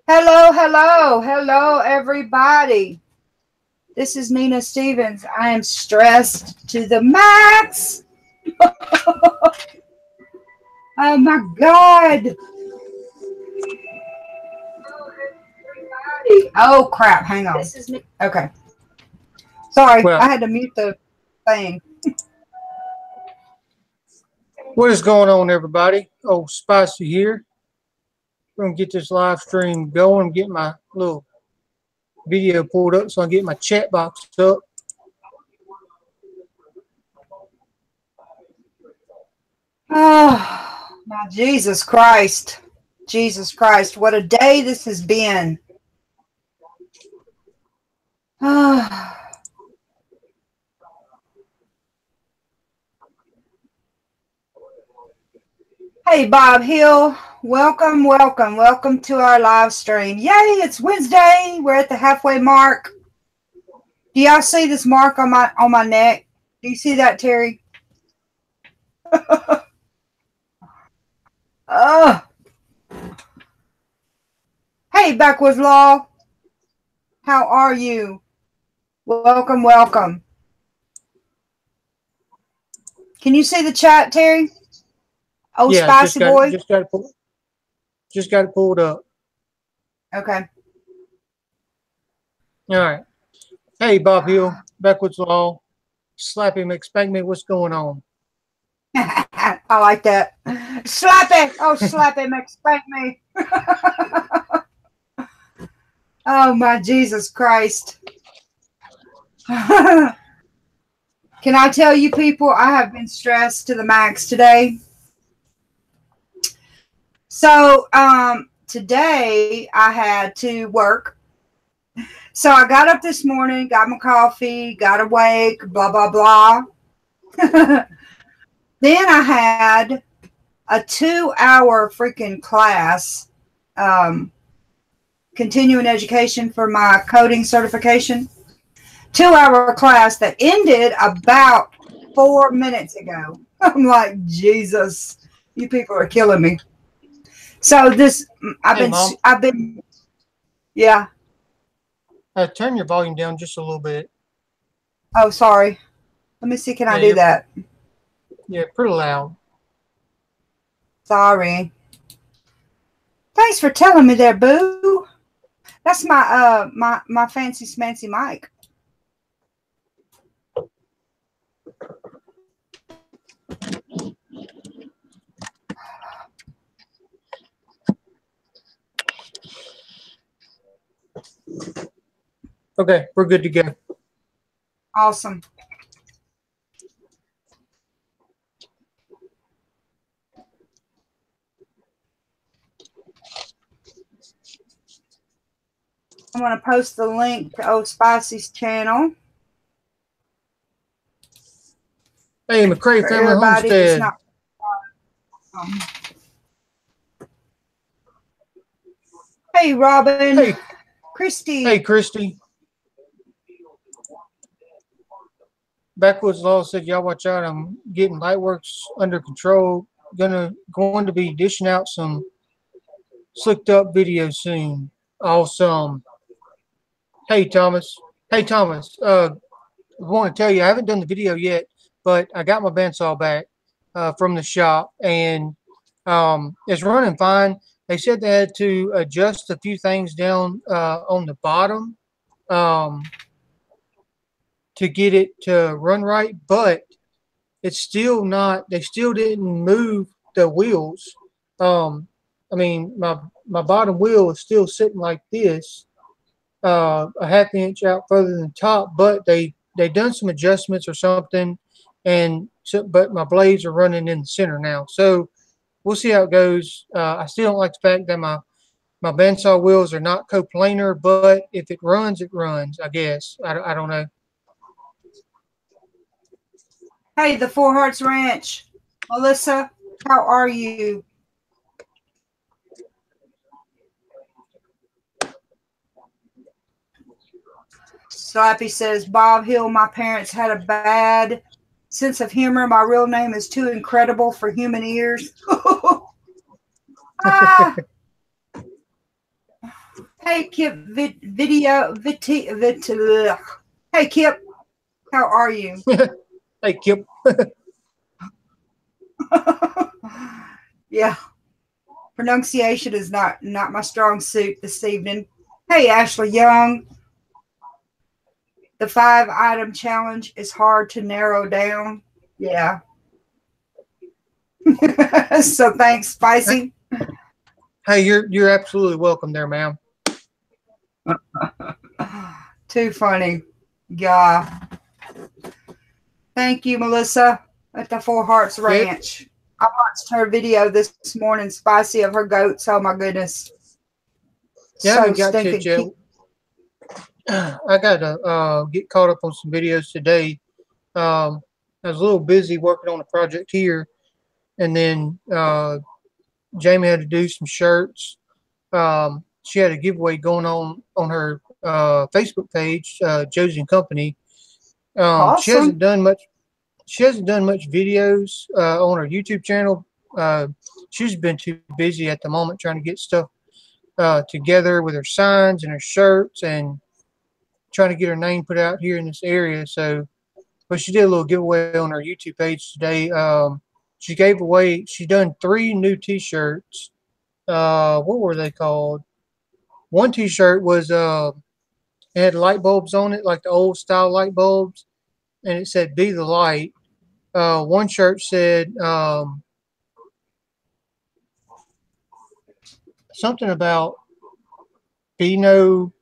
Hello, hello, hello, everybody. This is Nina Stevens. I am stressed to the max. Oh my God. Oh crap, hang on. Okay. Sorry, Well, I had to mute the thing. what is going on, everybody? Oh, Spicy here. We're going to get this live stream going, get my little video pulled up so I can get my chat box up. Oh, my Jesus Christ. Jesus Christ, what a day this has been. Hey, Bob Hill. Welcome, welcome, welcome to our live stream. Yay, it's Wednesday. We're at the halfway mark. Do y'all see this mark on my neck? Do you see that, Terry? Hey, Backwoods Law. How are you? Welcome, welcome. Can you see the chat, Terry? Oh, yeah, Spicy Boy. Just got it pulled up. Okay. All right. Hey, Bob Hill, Backwoods Law. Slap him, expect me. What's going on? I like that. Slap it. Oh, slap him, expect me. Oh, my Jesus Christ. Can I tell you, people, I have been stressed to the max today. So, today I had to work. So I got up this morning, got my coffee, got awake, blah, blah, blah. Then I had a 2-hour freaking class, continuing education for my coding certification. 2-hour class that ended about 4 minutes ago. I'm like, Jesus, you people are killing me. So this, I've been, yeah. Turn your volume down just a little bit. Oh, sorry. Let me see. Can I do that? Yeah, pretty loud. Sorry. Thanks for telling me there, boo. That's my my fancy smancy mic. Okay, we're good to go. Awesome. I'm going to post the link to Old Spicy's channel. Hey, McCray Family Homestead. Hey, Robin. Hey, Christy. Hey, Christy. Backwoods Law said, y'all watch out. I'm getting Lightworks under control. Going to be dishing out some slicked up videos soon. Awesome. Hey, Thomas. I want to tell you, I haven't done the video yet, but I got my bandsaw back from the shop, and it's running fine. They said they had to adjust a few things down on the bottom to get it to run right, but it's still not. They still didn't move the wheels. I mean, my bottom wheel is still sitting like this, a half inch out further than the top, but they done some adjustments or something, and so, but my blades are running in the center now. So we'll see how it goes. I still don't like the fact that my bandsaw wheels are not coplanar, but if it runs, it runs, I guess. I don't know. Hey, the Four Hearts Ranch. Melissa, how are you? Slappy says, Bob Hill, my parents had a bad sense of humor. My real name is too incredible for human ears. Ah, hey Kip, video, ugh. Hey Kip, how are you? Hey, Kip. Yeah, pronunciation is not my strong suit this evening. Hey Ashley Young, the 5-item challenge is hard to narrow down. Yeah. So thanks, Spicy. Hey, you're absolutely welcome there, ma'am. Too funny. Yeah. Thank you, Melissa, at the Four Hearts Ranch. I watched her video this morning, Spicy, of her goats. Oh my goodness. Yeah, So I got to stinking. I got to get caught up on some videos today. I was a little busy working on a project here, and then Jamie had to do some shirts. She had a giveaway going on her Facebook page, Josie and Company. Awesome. She hasn't done much. She hasn't done much videos on her YouTube channel. She's been too busy at the moment trying to get stuff together with her signs and her shirts and trying to get her name put out here in this area. So, but she did a little giveaway on her YouTube page today. She gave away. She done 3 new T-shirts. What were they called? One T-shirt was it had light bulbs on it, like the old style light bulbs, and it said "Be the Light." One shirt said something about "Be No."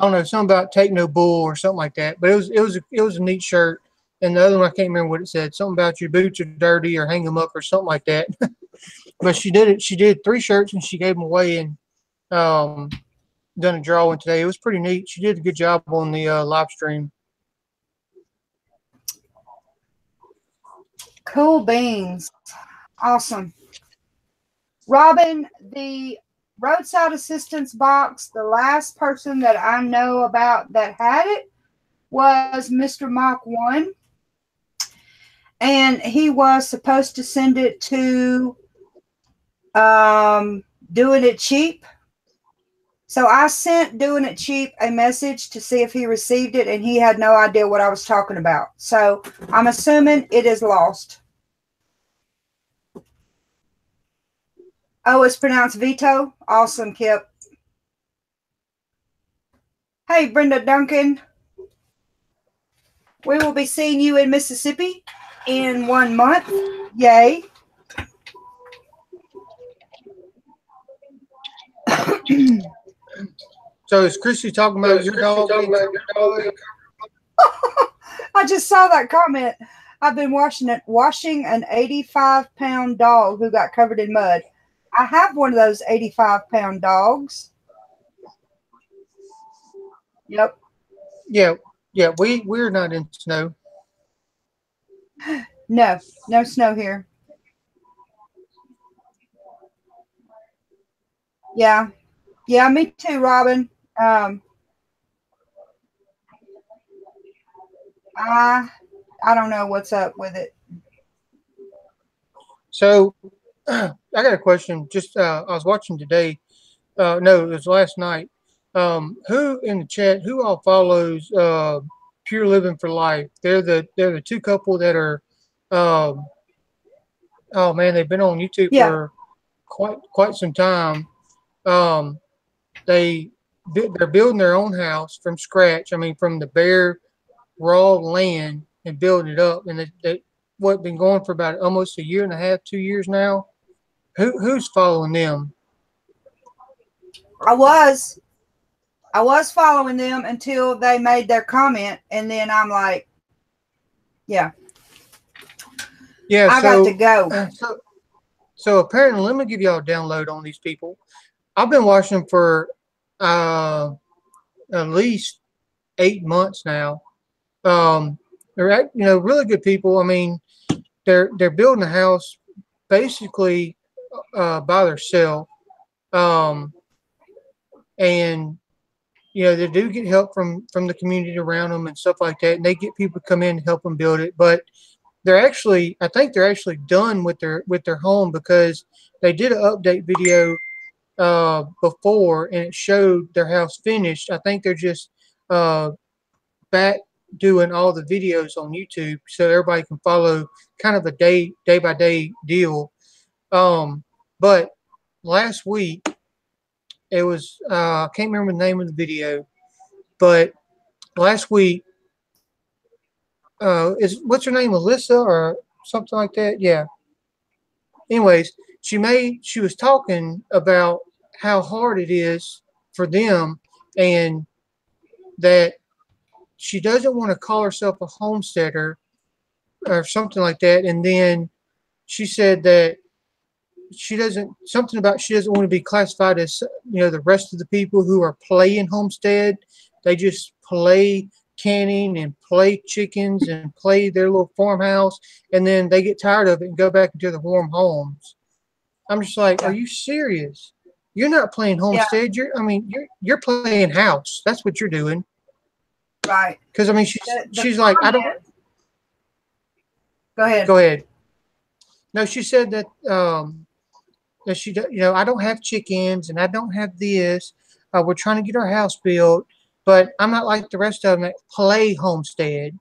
I don't know, something about "Take No Bull" or something like that. But it was a neat shirt. And the other one I can't remember what it said. Something about "Your boots are dirty" or "Hang them up" or something like that. But she did it. She did 3 shirts and she gave them away and done a drawing today. It was pretty neat. She did a good job on the live stream. Cool beans. Awesome. Robin, the roadside assistance box, the last person that I know about that had it was Mr. Mach 1. And he was supposed to send it to Doing It Cheap. So I sent Doing It Cheap a message to see if he received it, and he had no idea what I was talking about. So I'm assuming it is lost. Oh, it's pronounced Vito? Awesome, Kip. Hey, Brenda Duncan. We will be seeing you in Mississippi in 1 month. Yay. So is Christy talking about your dog? I just saw that comment. I've been washing an 85-pound dog who got covered in mud. I have one of those 85-pound dogs. Yep. Yeah, we're not in snow. No snow here. Yeah, me too, Robin. I don't know what's up with it. So I got a question. Just I was watching today. No, it was last night. Who in the chat? Who all follows Pure Living for Life? They're the 2 couple that are. Oh man, they've been on YouTube for quite some time. They're building their own house from scratch. I mean, from the bare raw land and building it up. And they what been going for about almost a year and a half, 2 years now. Who's following them? I was following them until they made their comment, and then I'm like, yeah, I got to go. So apparently, let me give y'all a download on these people. I've been watching them for at least 8 months now. They're really good people. I mean, they're building a house basically by themselves, and they do get help from the community around them and stuff like that, and they get people to come in and help them build it. But they're actually, I think they're actually done with their home, because they did an update video before, and it showed their house finished. I think they're just uh, back doing all the videos on YouTube so everybody can follow kind of a day by day deal. But last week it was I can't remember the name of the video, but last week is what's her name, Alyssa or something like that? Yeah. Anyways, she was talking about how hard it is for them, and that she doesn't want to call herself a homesteader or something like that. And then she said that she doesn't want to be classified as, the rest of the people who are playing homestead. They just play canning and play chickens and play their little farmhouse, and then they get tired of it and go back into their warm homes. I'm just like, are you serious? You're not playing homestead. You're playing house. That's what you're doing. Right. Because she's like, I don't. Go ahead. Go ahead. No, she said that that she, I don't have chickens and I don't have this. We're trying to get our house built, but I'm not like the rest of them that play homestead.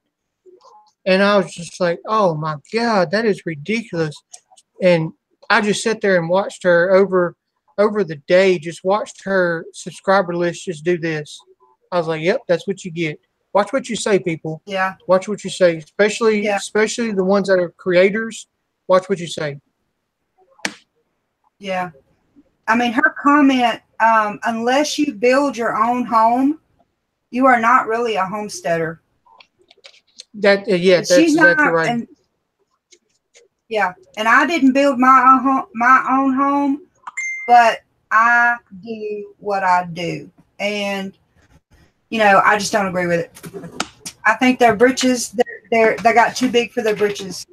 And I was just like, oh my God, that is ridiculous. And I just sat there and watched her over the day, just watched her subscriber list just do this. I was like, yep, that's what you get. Watch what you say, people. Yeah. Watch what you say, especially the ones that are creators. Watch what you say. Yeah. I mean, her comment, unless you build your own home, you are not really a homesteader. That's exactly right. And, and I didn't build my own home, but I do what I do. And, I just don't agree with it. I think their britches, they got too big for their britches.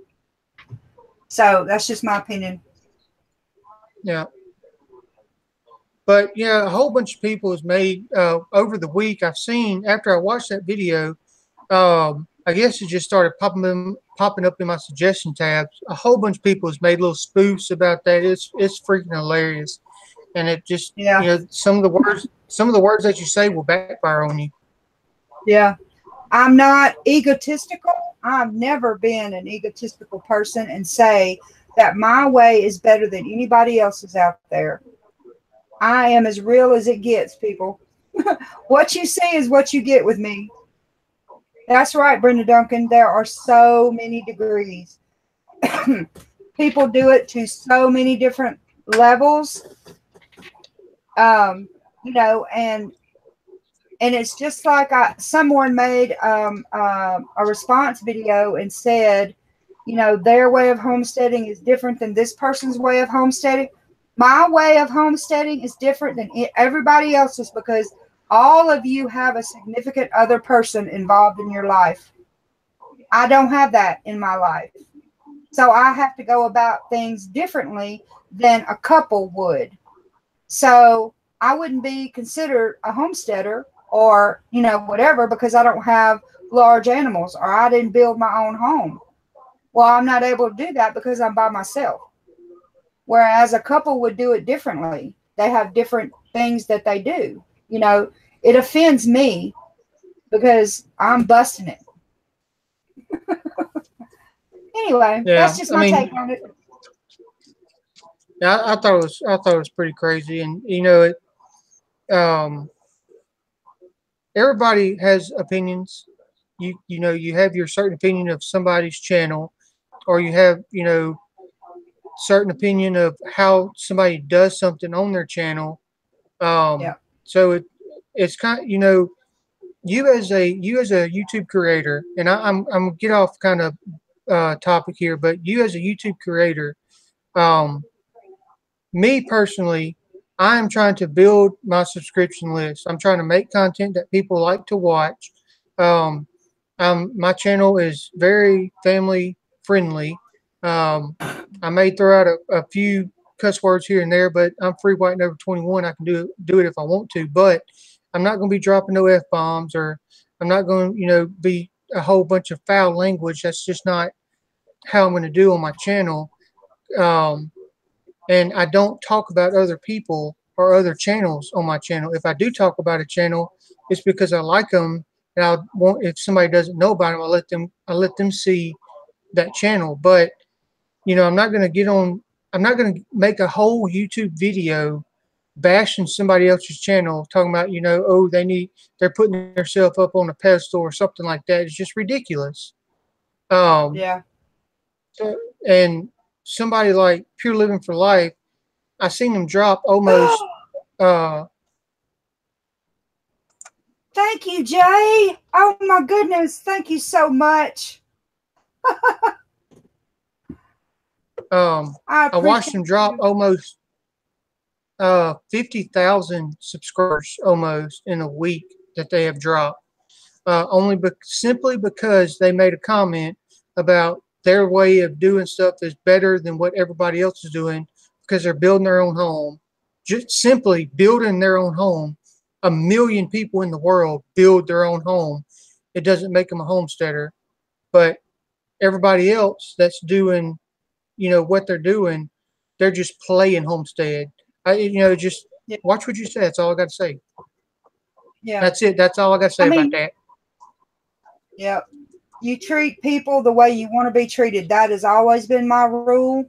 So that's just my opinion. Yeah. But a whole bunch of people has made over the week. I've seen after I watched that video, I guess it just started popping up in my suggestion tabs. A whole bunch of people has made little spoofs about that. It's freaking hilarious, and it just some of the words that you say will backfire on you. Yeah, I'm not egotistical. I've never been an egotistical person and say that my way is better than anybody else's out there. I am as real as it gets, people. What you see is what you get with me. That's right, Brenda Duncan. There are so many degrees. People do it to so many different levels. And it's just like someone made a response video and said, their way of homesteading is different than this person's way of homesteading. My way of homesteading is different than everybody else's because all of you have a significant other person involved in your life. I don't have that in my life. So I have to go about things differently than a couple would. So I wouldn't be considered a homesteader or, whatever, because I don't have large animals or I didn't build my own home. Well, I'm not able to do that because I'm by myself. Whereas a couple would do it differently. They have different things that they do. It offends me because I'm busting it. Anyway, that's just my take on it. Yeah, I thought it was pretty crazy, and everybody has opinions. You have your certain opinion of somebody's channel, or you have certain opinion of how somebody does something on their channel. So it's kind of, you as a YouTube creator, and I'm gonna get off kind of topic here, but you as a YouTube creator, me personally, I am trying to build my subscription list. I'm trying to make content that people like to watch. My channel is very family friendly. I may throw out a few cuss words here and there, but I'm free white and over 21. I can do it if I want to, but I'm not going to be dropping no F-bombs, or I'm not going to, be a whole bunch of foul language. That's how I'm going to do on my channel. And I don't talk about other people or other channels on my channel. If I do talk about a channel, it's because I like them, and I want, if somebody doesn't know about them, I let them see that channel. But you know, I'm not going to get on. I'm not going to make a whole YouTube video bashing somebody else's channel, talking about, you know, oh, they're putting themselves up on a pedestal or something like that. It's just ridiculous. Yeah. So, and somebody like Pure Living for Life, I seen them drop almost. Thank you, Jay. Oh my goodness, thank you so much. I watched them drop almost 50,000 subscribers almost in a week that they have dropped. Simply because they made a comment about their way of doing stuff is better than what everybody else is doing, because they're building their own home. Just simply building their own home. 1 million people in the world build their own home. It doesn't make them a homesteader. But everybody else that's doing, you know, what they're doing, they're just playing homestead. Just watch what you say. That's all I got to say. Yeah. That's it. That's all I got to say about that. Yeah. You treat people the way you want to be treated. That has always been my rule.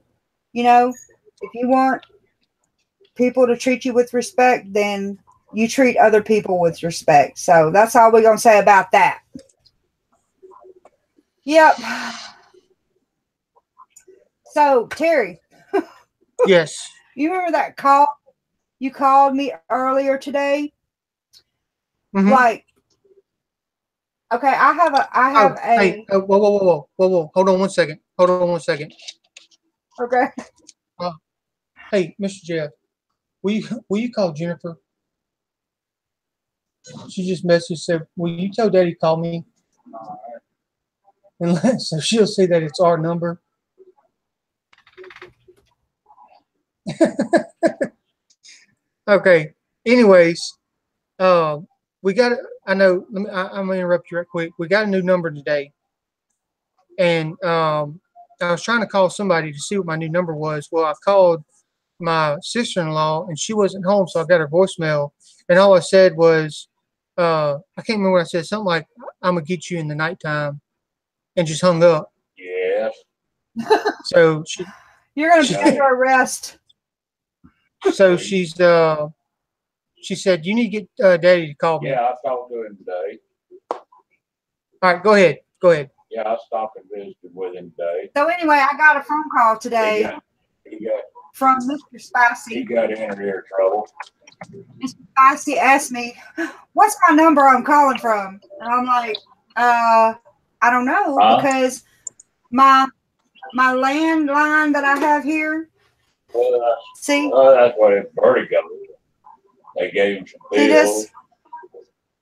You know, if you want people to treat you with respect, then you treat other people with respect. So that's all we're going to say about that. Yep. So, Terry. Yes. You remember that call you called me earlier today? Mm-hmm. Like, okay, I have Hey, whoa. Hold on one second. Okay. Hey, Mr. Jeff, will you call Jennifer? She just messaged, said, will you tell Daddy to call me? And so she'll see that it's our number. Okay. Anyways, we got. I'm gonna interrupt you right quick. We got a new number today, and I was trying to call somebody to see what my new number was. Well, I called my sister-in-law, and she wasn't home, so I got her voicemail, and all I said was, I can't remember what I said. Something like, "I'm gonna get you in the nighttime," and just hung up. Yes. So you're gonna take her rest. So she said, you need to get Daddy to call me. Yeah, I talked to him today. All right, go ahead. Yeah, I stopped and visited with him today. So anyway, I got a phone call today from Mr. Spicy. He got in ear trouble. Mr. Spicy asked me, what's my number I'm calling from? And I'm like, I don't know, because my landline that I have here. See? That's what it Vertigo. They gave him some pills.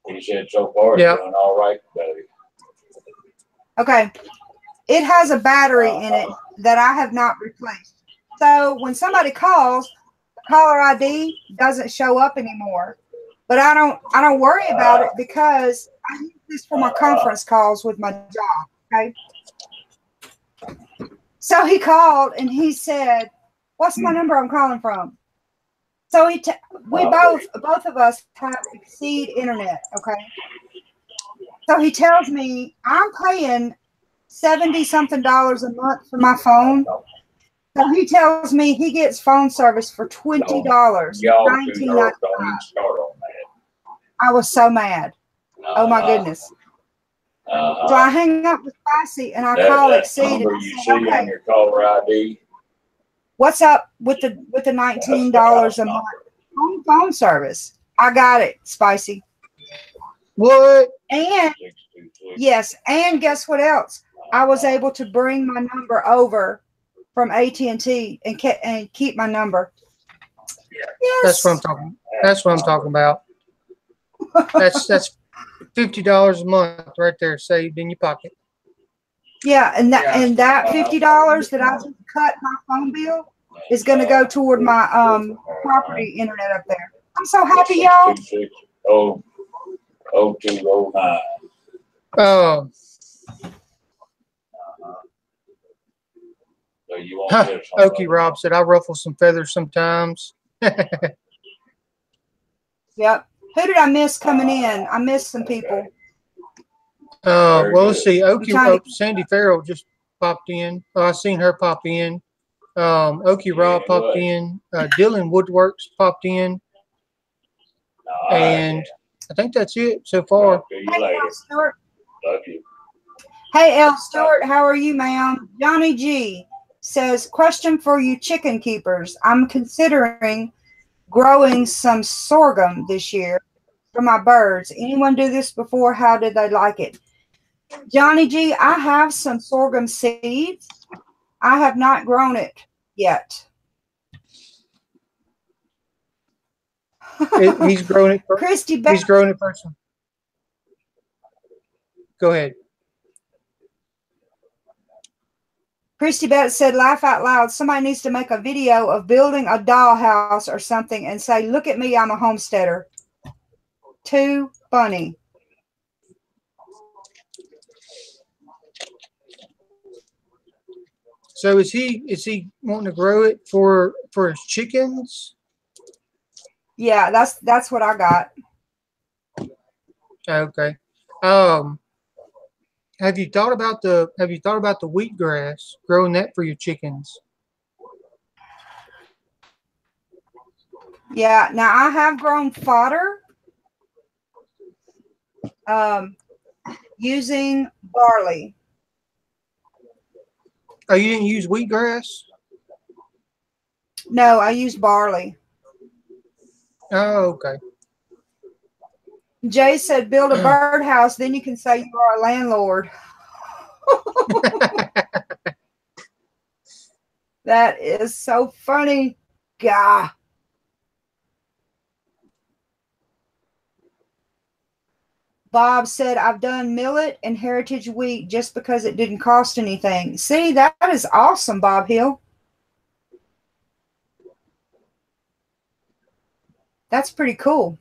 He said so far he's doing all right today. Okay. It has a battery in it that I have not replaced. So when somebody calls, the caller ID doesn't show up anymore. But I don't worry about it, because I use this for my conference calls with my job. Okay. So he called and he said, what's my number I'm calling from? So we both of us have Exceed Internet, okay? So he tells me I'm paying $70-something a month for my phone. So he tells me he gets phone service for $20, $19.95. I was so mad. Oh my goodness. So I hang up with Spicy and I call Exceed. Number you see on your caller ID. What's up with the $19 a month phone service? I got it, Spicy. What? And yes, and guess what else? I was able to bring my number over from AT&T and keep my number. Yes. That's what I'm talking about. That's $50 a month right there saved in your pocket. Yeah, and that $50 that I just cut my phone bill is going to go toward my property internet up there. I'm so happy, y'all. 0209. So you won't get Okie Rob said I ruffle some feathers sometimes. Yep. Who did I miss coming in? I missed some people. Well, let's see. Sandy Farrell just popped in. I seen her pop in. Okie Rob popped in. Dylan Woodworks popped in. And I think that's it so far. See you later. Stuart. Love you. Hey, El Stewart, how are you, ma'am? Johnny G says, question for you chicken keepers. I'm considering growing some sorghum this year for my birds. Anyone do this before? How did they like it? Johnny G, I have some sorghum seeds. I have not grown it yet. He's growing it. Christy, he's growing it first. Go ahead. Christy Betts said, laugh out loud. Somebody needs to make a video of building a dollhouse or something and say, look at me, I'm a homesteader. Too funny. So is he wanting to grow it for his chickens? Yeah, that's what I got. Okay. Have you thought about the wheatgrass, growing that for your chickens? Yeah, now I have grown fodder using barley. Oh, you didn't use wheatgrass? No, I used barley. Oh, okay. Jay said, build a birdhouse, then you can say you are a landlord. That is so funny. Gah. Bob said, I've done millet and heritage wheat just because it didn't cost anything. See, that is awesome, Bob Hill. That's pretty cool.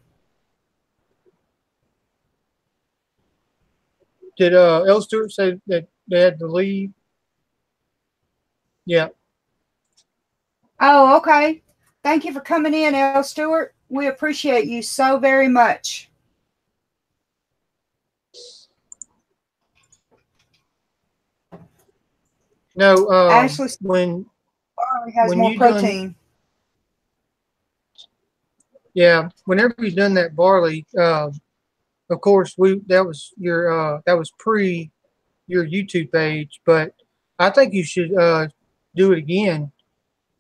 Did El Stewart say that they had to leave? Yeah. Oh, okay. Thank you for coming in, El Stewart. We appreciate you so very much. No, Ashley, when barley has more protein. Yeah, whenever you've done that barley, of course that was pre your YouTube page, but I think you should do it again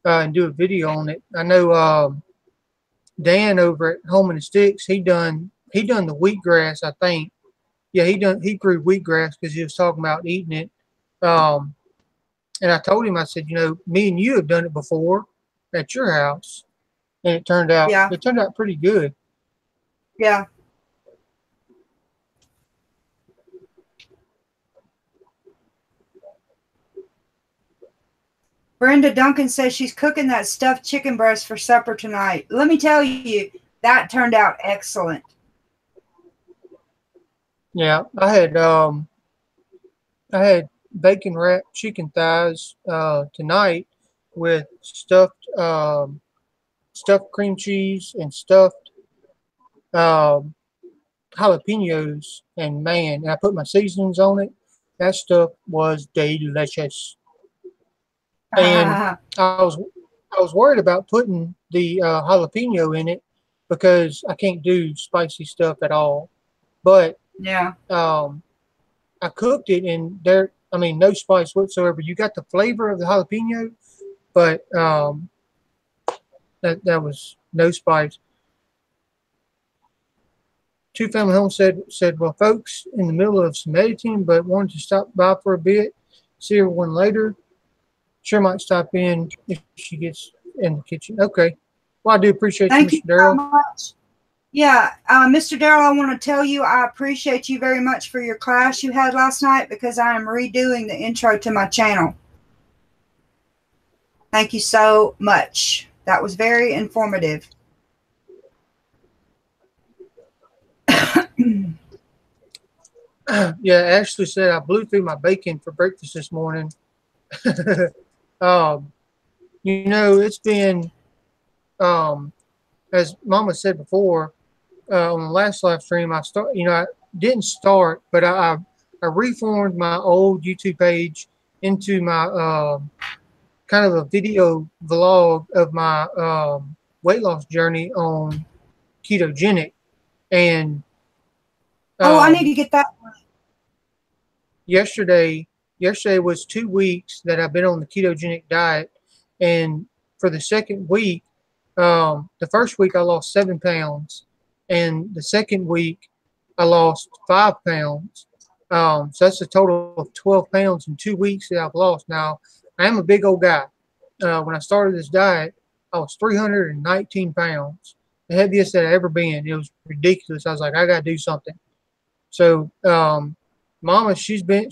and do a video on it. I know Dan over at Home in the Sticks, he done the wheatgrass, I think. Yeah, he grew wheatgrass because he was talking about eating it. And I told him, I said, me and you have done it before at your house, and it turned out pretty good. Yeah. Brenda Duncan says she's cooking that stuffed chicken breast for supper tonight. Let me tell you, that turned out excellent. Yeah, I had bacon wrapped chicken thighs tonight with stuffed cream cheese and stuffed jalapenos, and man, I put my seasonings on it. That stuff was delicious. And I was worried about putting the jalapeno in it because I can't do spicy stuff at all. But yeah, I cooked it, and no spice whatsoever. You got the flavor of the jalapeno, but that was no spice. Two Family Home said, well, folks, in the middle of some editing, but wanted to stop by for a bit, see everyone later. Sure might stop in if she gets in the kitchen. Okay. Well, I do appreciate you, Mr. Darrell. Thank you so much. Yeah, Mr. Darrell, I want to tell you I appreciate you very much for your class you had last night because I am redoing the intro to my channel. Thank you so much. That was very informative. Yeah, Ashley said I blew through my bacon for breakfast this morning. You know, it's been, as Mama said before, on the last live stream, I didn't start, but I reformed my old YouTube page into my kind of a video vlog of my weight loss journey on ketogenic. And I need to get that one. Yesterday was 2 weeks that I've been on the ketogenic diet, and for the second week, the first week I lost 7 pounds, and the second week I lost 5 pounds. So that's a total of 12 pounds in 2 weeks that I've lost. Now, I am a big old guy. When I started this diet, I was 319 pounds, the heaviest that I've ever been. It was ridiculous. I was like, I got to do something. So, Mama, she's been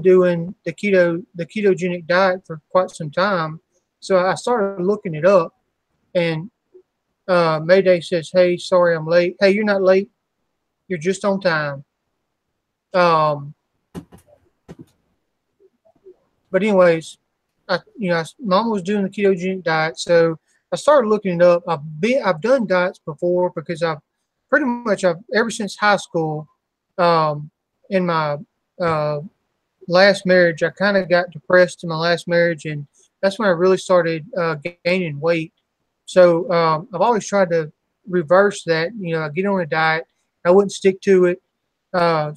doing the ketogenic diet for quite some time. So I started looking it up, and Mayday says, "Hey, sorry I'm late." Hey, you're not late. You're just on time. But anyways, Mama was doing the ketogenic diet, so I started looking it up. I've done diets before because I've ever since high school, in my last marriage, I kind of got depressed in my last marriage, and that's when I really started gaining weight. So I've always tried to reverse that. I get on a diet, I wouldn't stick to it.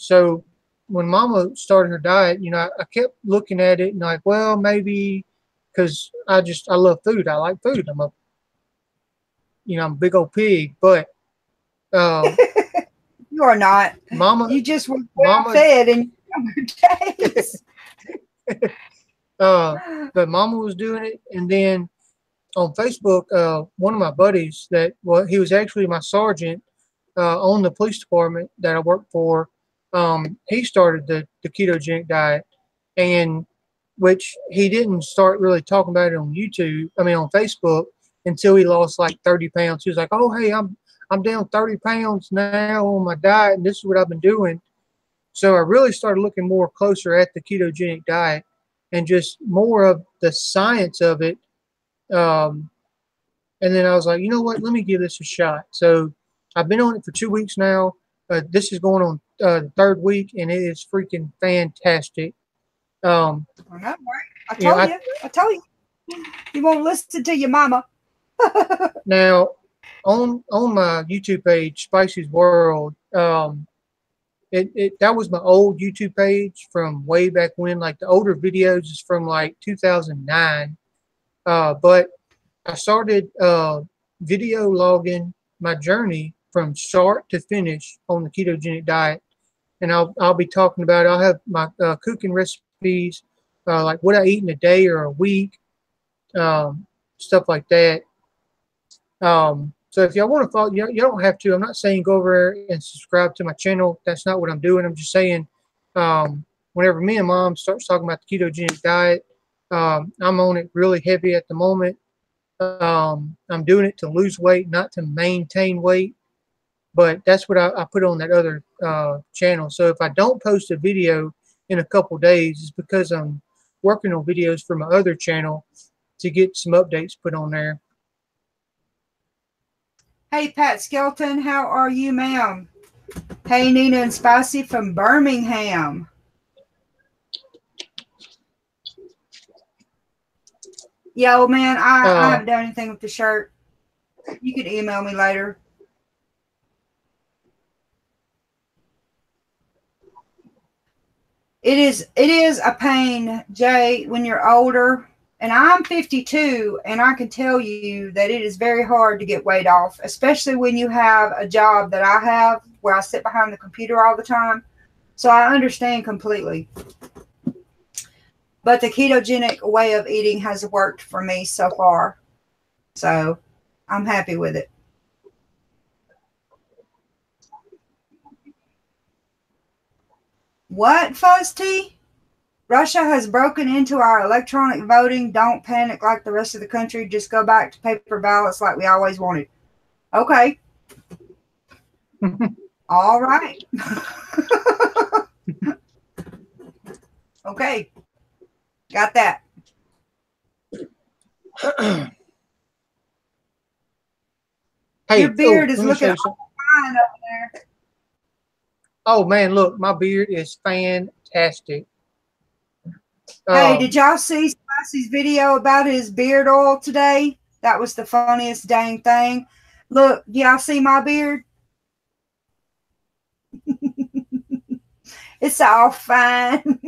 So when Mama started her diet, I kept looking at it and like, well, maybe because I love food. I like food. I'm a big old pig, but you are not. Mama, you just were well fed in younger days. But Mama was doing it, and then on Facebook, one of my buddies he was actually my sergeant on the police department that I worked for. He started the ketogenic diet, and which he didn't start really talking about it on on Facebook until he lost like 30 pounds. He was like, "Oh, hey, I'm down 30 pounds now on my diet, and this is what I've been doing." So I really started looking more closer at the ketogenic diet and just more of the science of it. And then I was like, you know what? Let me give this a shot. So I've been on it for 2 weeks now. This is going on the third week, and it is freaking fantastic. I told you. You won't listen to your mama. Now, on my YouTube page, Spicy's World, that was my old YouTube page from way back when. Like the older videos is from like 2009. But I started video logging my journey from start to finish on the ketogenic diet, and I'll be talking about it. I'll have my cooking recipes, like what I eat in a day or a week, stuff like that. So if y'all want to follow, you don't have to. I'm not saying go over and subscribe to my channel. That's not what I'm doing. I'm just saying whenever me and Mom starts talking about the ketogenic diet, I'm on it really heavy at the moment. I'm doing it to lose weight, not to maintain weight. But that's what I put on that other channel. So if I don't post a video in a couple days, it's because I'm working on videos for my other channel to get some updates put on there. Hey, Pat Skelton, how are you, ma'am? Hey, Nina and Spicy from Birmingham. Yo, man, I haven't done anything with the shirt. You can email me later. It is a pain, Jay, when you're older. And I'm 52, and I can tell you that it is very hard to get weight off, especially when you have a job that I have where I sit behind the computer all the time. So I understand completely. But the ketogenic way of eating has worked for me so far. So I'm happy with it. What, Fuzz T? Russia has broken into our electronic voting. Don't panic like the rest of the country. Just go back to paper ballots like we always wanted. Okay. All right. Okay. Got that. Hey, your beard is let me show looking you something. fine up there. Oh man, look, my beard is fantastic. Hey, did y'all see Spicey's video about his beard oil today? That was the funniest dang thing. Look, y'all see my beard? It's all fine.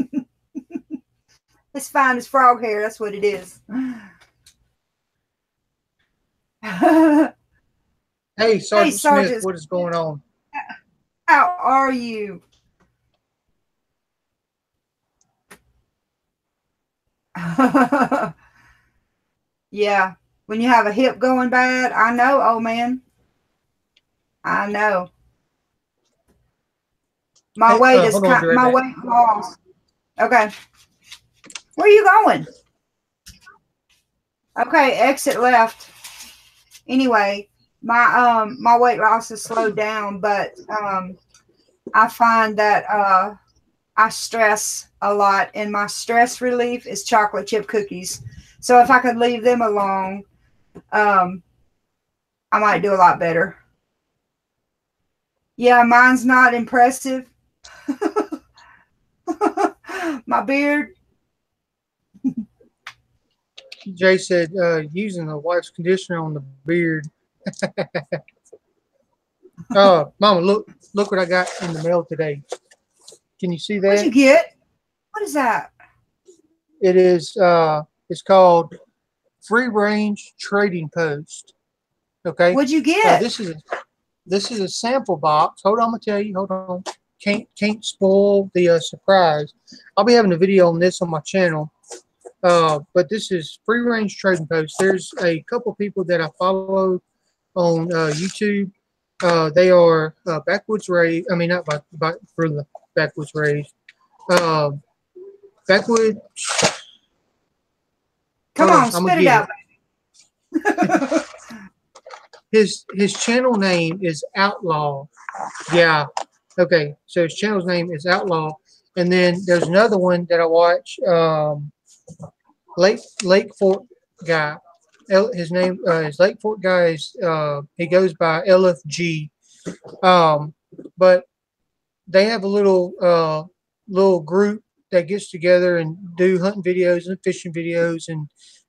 It's fine as frog hair. That's what it is. Hey, Sergeant Smith, what is going on? How are you? Yeah, when you have a hip going bad, I know, old man. I know. My weight is my weight loss. Okay. Where are you going? Okay, exit left. Anyway, my weight loss has slowed down, but I find that I stress a lot, and my stress relief is chocolate chip cookies. So if I could leave them alone, I might do a lot better. Yeah, mine's not impressive. My beard. Jay said using the wife's conditioner on the beard. Mama, look what I got in the mail today. Can you see that? What'd you get? What is that? It is it's called Free Range Trading Post. Okay. What'd you get? This is a sample box. Hold on, I'm gonna tell you. Hold on. Can't spoil the surprise. I'll be having a video on this on my channel. But this is Free Range Trading Post. There's a couple people that I follow on YouTube. They are backwoods raised. I mean, not for the backwoods raised. Backwood. Come on, spit it out. His channel name is Outlaw. Yeah. Okay. So his channel's name is Outlaw. And then there's another one that I watch. Lake Fort guy. His name his Lake Fort guy is he goes by LFG. But they have a little group that gets together and do hunting videos and fishing videos and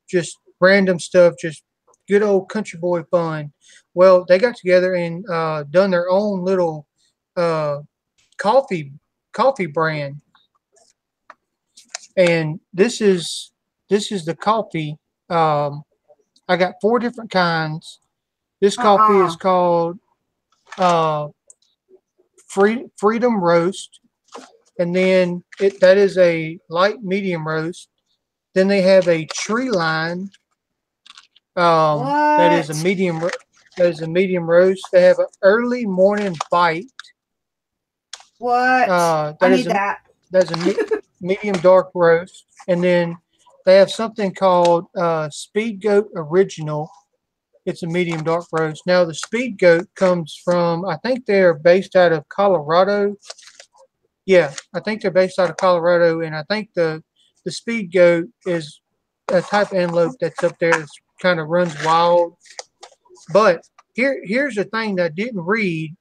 just random stuff, just good old country boy fun. Well, they got together and done their own little coffee brand. And this is the coffee. I got 4 different kinds. This coffee is called Freedom Roast, and then that is a light medium roast. Then they have a Tree Line. That is a medium. That is a medium roast. They have an Early Morning Bite. What? That's a medium dark roast, and then they have something called Speed Goat Original. It's a medium dark roast. Now the Speed Goat comes from, I think they're based out of Colorado. Yeah, I think they're based out of Colorado, and I think the Speed Goat is a type of antelope that's up there that kind of runs wild. But here's the thing that I didn't read,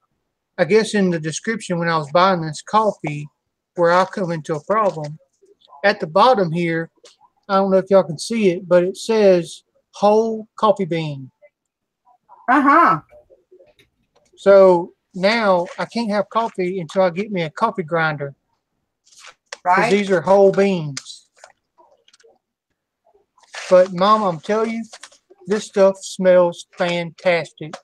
I guess, in the description when I was buying this coffee, where I come into a problem. At the bottom here, I don't know if y'all can see it, but it says whole coffee bean. So now I can't have coffee until I get me a coffee grinder. Right. Because these are whole beans. But Mom, I'm telling you, this stuff smells fantastic.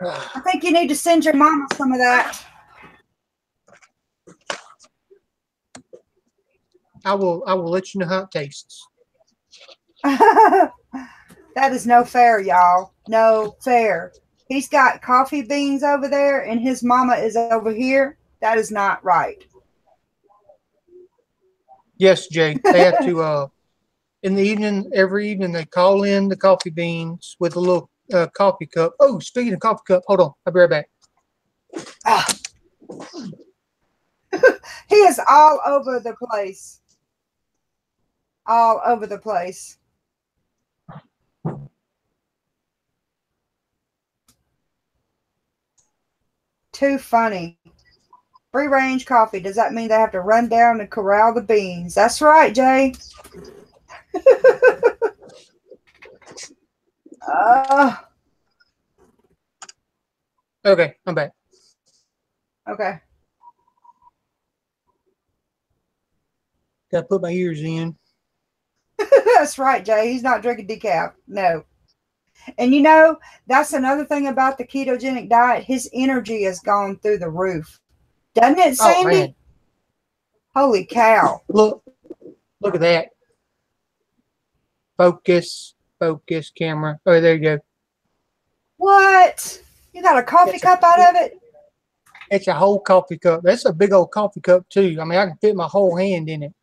I think you need to send your mama some of that. I will let you know how it tastes. That is no fair, y'all. No fair. He's got coffee beans over there and his mama is over here. That is not right. Yes, Jay. They have to in the evening, every evening they call in the coffee beans with a little coffee cup. Oh, speaking of coffee cup, hold on. I'll be right back. He is all over the place. all over the place. Too funny. Free range coffee. Does that mean they have to run down and corral the beans? That's right, Jay. Okay, I'm back. Okay. Gotta put my ears in. That's right, Jay. He's not drinking decaf. No. And you know, that's another thing about the ketogenic diet. His energy has gone through the roof. Doesn't it, Sandy? Oh, holy cow. Look at that. Focus camera. Oh, there you go. What? You got a coffee cup out of it? It's a whole coffee cup. That's a big old coffee cup too. I mean, I can fit my whole hand in it.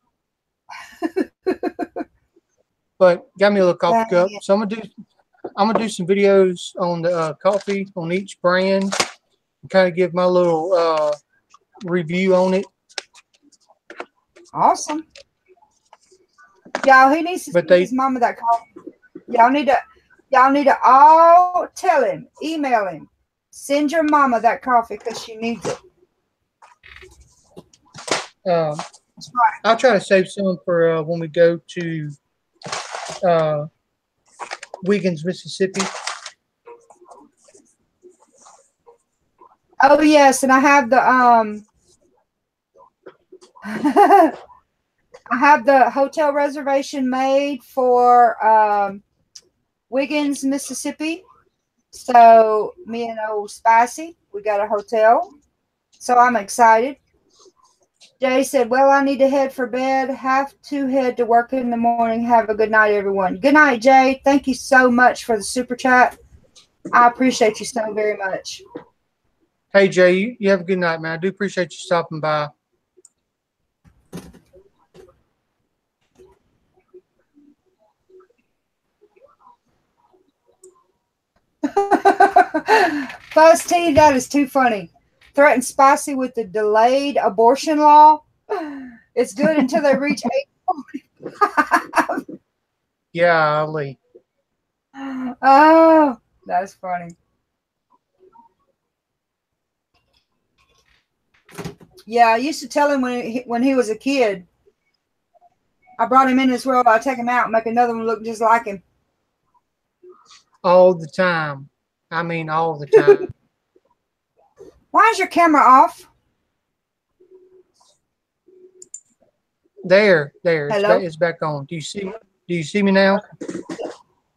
But got me a little coffee cup. So I'm gonna do some videos on the coffee on each brand and kind of give my little review on it. Awesome. Y'all, he needs to give his mama that coffee. Y'all need to all tell him, email him, send your mama that coffee because she needs it. That's right. I'll try to save some for when we go to Wiggins, Mississippi. Oh yes, and I have the I have the hotel reservation made for Wiggins, Mississippi. So me and old Spicy, we got a hotel. So I'm excited. Jay said, well, I need to head for bed. Have to head to work in the morning. Have a good night, everyone. Good night, Jay. Thank you so much for the super chat. I appreciate you so very much. Hey, Jay, you have a good night, man. I do appreciate you stopping by. Fuzz T, that is too funny. Threaten Spicy with the delayed abortion law. It's good until they reach 8:45. Golly. Oh, that's funny. Yeah, I used to tell him when he was a kid. I brought him in this world. I'd take him out and make another one look just like him. All the time. I mean, all the time. Why is your camera off? There. Hello? It's back on. Do you see me now?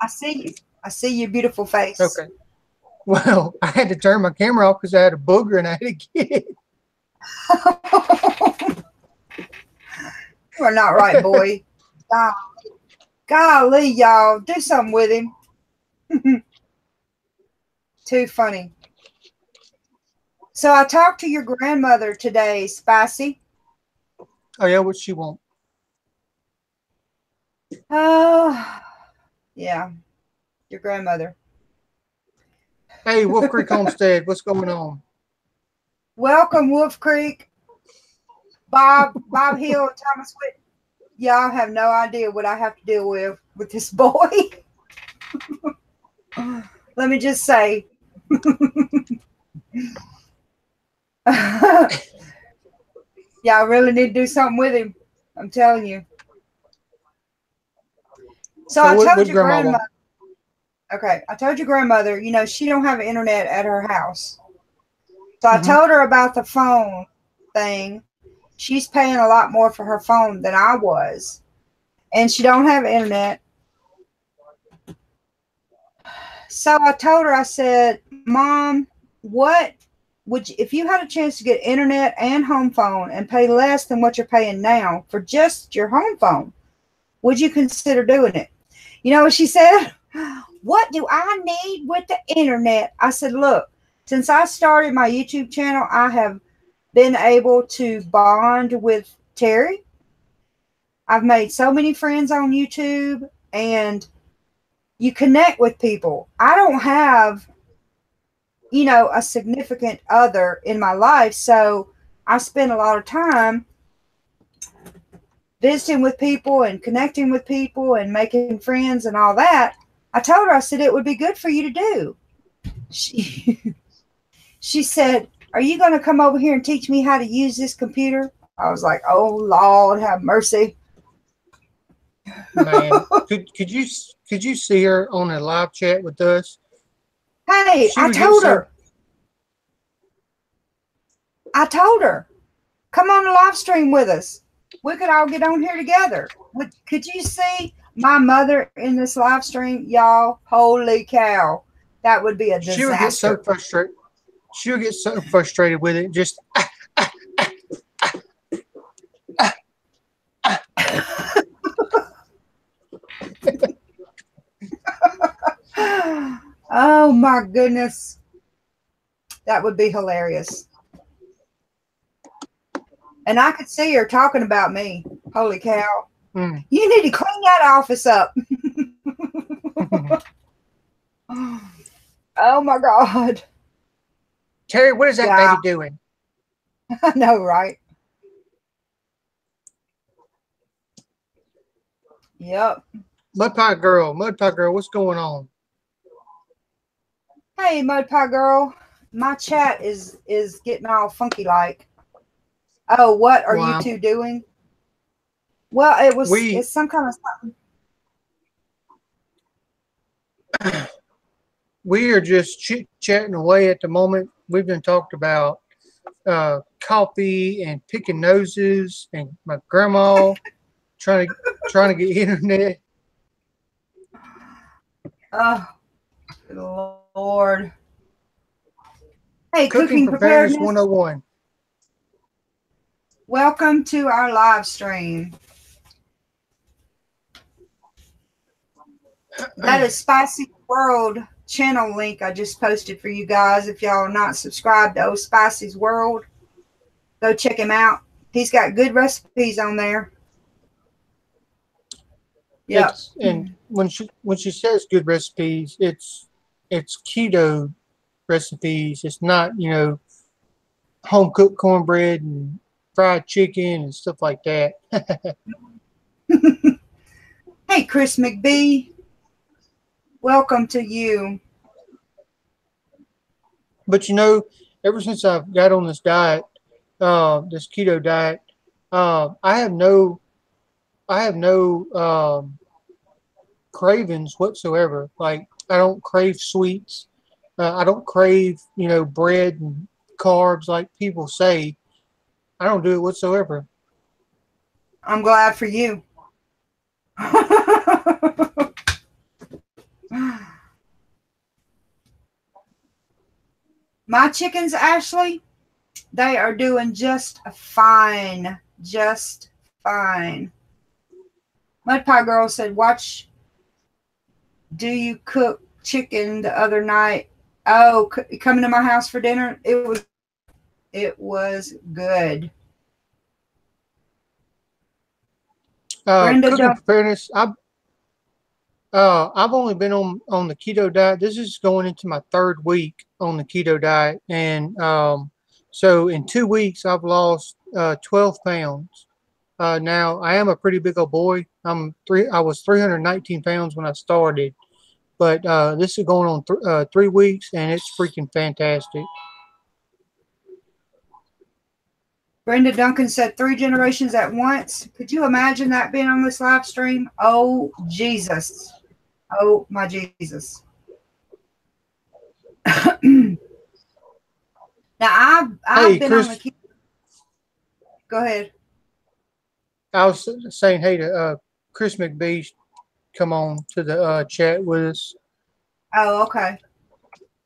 I see you. I see your beautiful face. Okay. Well, I had to turn my camera off because I had a booger and I had to get it. You are not right, boy. Golly, y'all. Do something with him. Too funny. So I talked to your grandmother today, Spicy. Oh, yeah? What's she want? Oh, yeah. Your grandmother. Hey, Wolf Creek Homestead. What's going on? Welcome, Wolf Creek. Bob Hill, Thomas Whit. Y'all have no idea what I have to deal with this boy. Let me just say. Y'all really need to do something with him. I'm telling you. So I told your grandmother. Okay, I told your grandmother, you know, she don't have internet at her house. So I told her about the phone thing. She's paying a lot more for her phone than I was. And she don't have internet. So I told her, I said, Mom, what would you, if you had a chance to get internet and home phone and pay less than what you're paying now for just your home phone, would you consider doing it? You know what she said? What do I need with the internet? I said, look, since I started my YouTube channel, I have been able to bond with Terry. I've made so many friends on YouTube, and you connect with people. I don't have, you know, a significant other in my life, so I spend a lot of time visiting with people and connecting with people and making friends and all that, I told her, I said, it would be good for you to do. She said, are you going to come over here and teach me how to use this computer? I was like, oh, Lord, have mercy. Man, could you see her on a live chat with us? Hey, I told her, come on the live stream with us. We could all get on here together. Could you see my mother in this live stream, y'all? Holy cow. That would be a disaster. She'll get so frustrated with it. Just oh my goodness. That would be hilarious. And I could see her talking about me. Holy cow. You need to clean that office up. Oh my God. Terry, what is that baby doing? I know, right? Yep. Mud Pie Girl, what's going on? Hey, Mud Pie Girl. My chat is getting all funky like. Oh, what are you two doing? Well, it's some kind of something. We are just chit-chatting away at the moment. We've been talking about coffee and picking noses and my grandma trying to get internet. Oh, good Lord. Hey, Cooking Preparedness 101. Welcome to our live stream. That is Spicy World channel link I just posted for you guys. If y'all are not subscribed to Old Spicy's World, go check him out. He's got good recipes on there. Yeah. And when she says good recipes, it's keto recipes. It's not, home cooked cornbread and fried chicken and stuff like that. Hey, Chris McBee. Welcome to you. But ever since I've got on this diet, this keto diet, I have no cravings whatsoever. Like, I don't crave sweets. I don't crave, bread and carbs like people say. I don't do it whatsoever. I'm glad for you. My chickens, Ashley, they are doing just fine. Just fine. Mud Pie Girl said, do you cook chicken the other night? Oh, coming to my house for dinner? It was good. Cooking Preparedness. I've only been on the keto diet. This is going into my 3rd week on the keto diet, and so in 2 weeks I've lost 12 pounds. Now I am a pretty big old boy. I was 319 pounds when I started, but this is going on 3 weeks, and it's freaking fantastic. Brenda Duncan said 3 generations at once. Could you imagine that being on this live stream? Oh, Jesus. Oh, my Jesus. Now, I've been Chris, on the... Go ahead. I was saying, hey, to Chris McBee, come on to the chat with us. Oh, okay.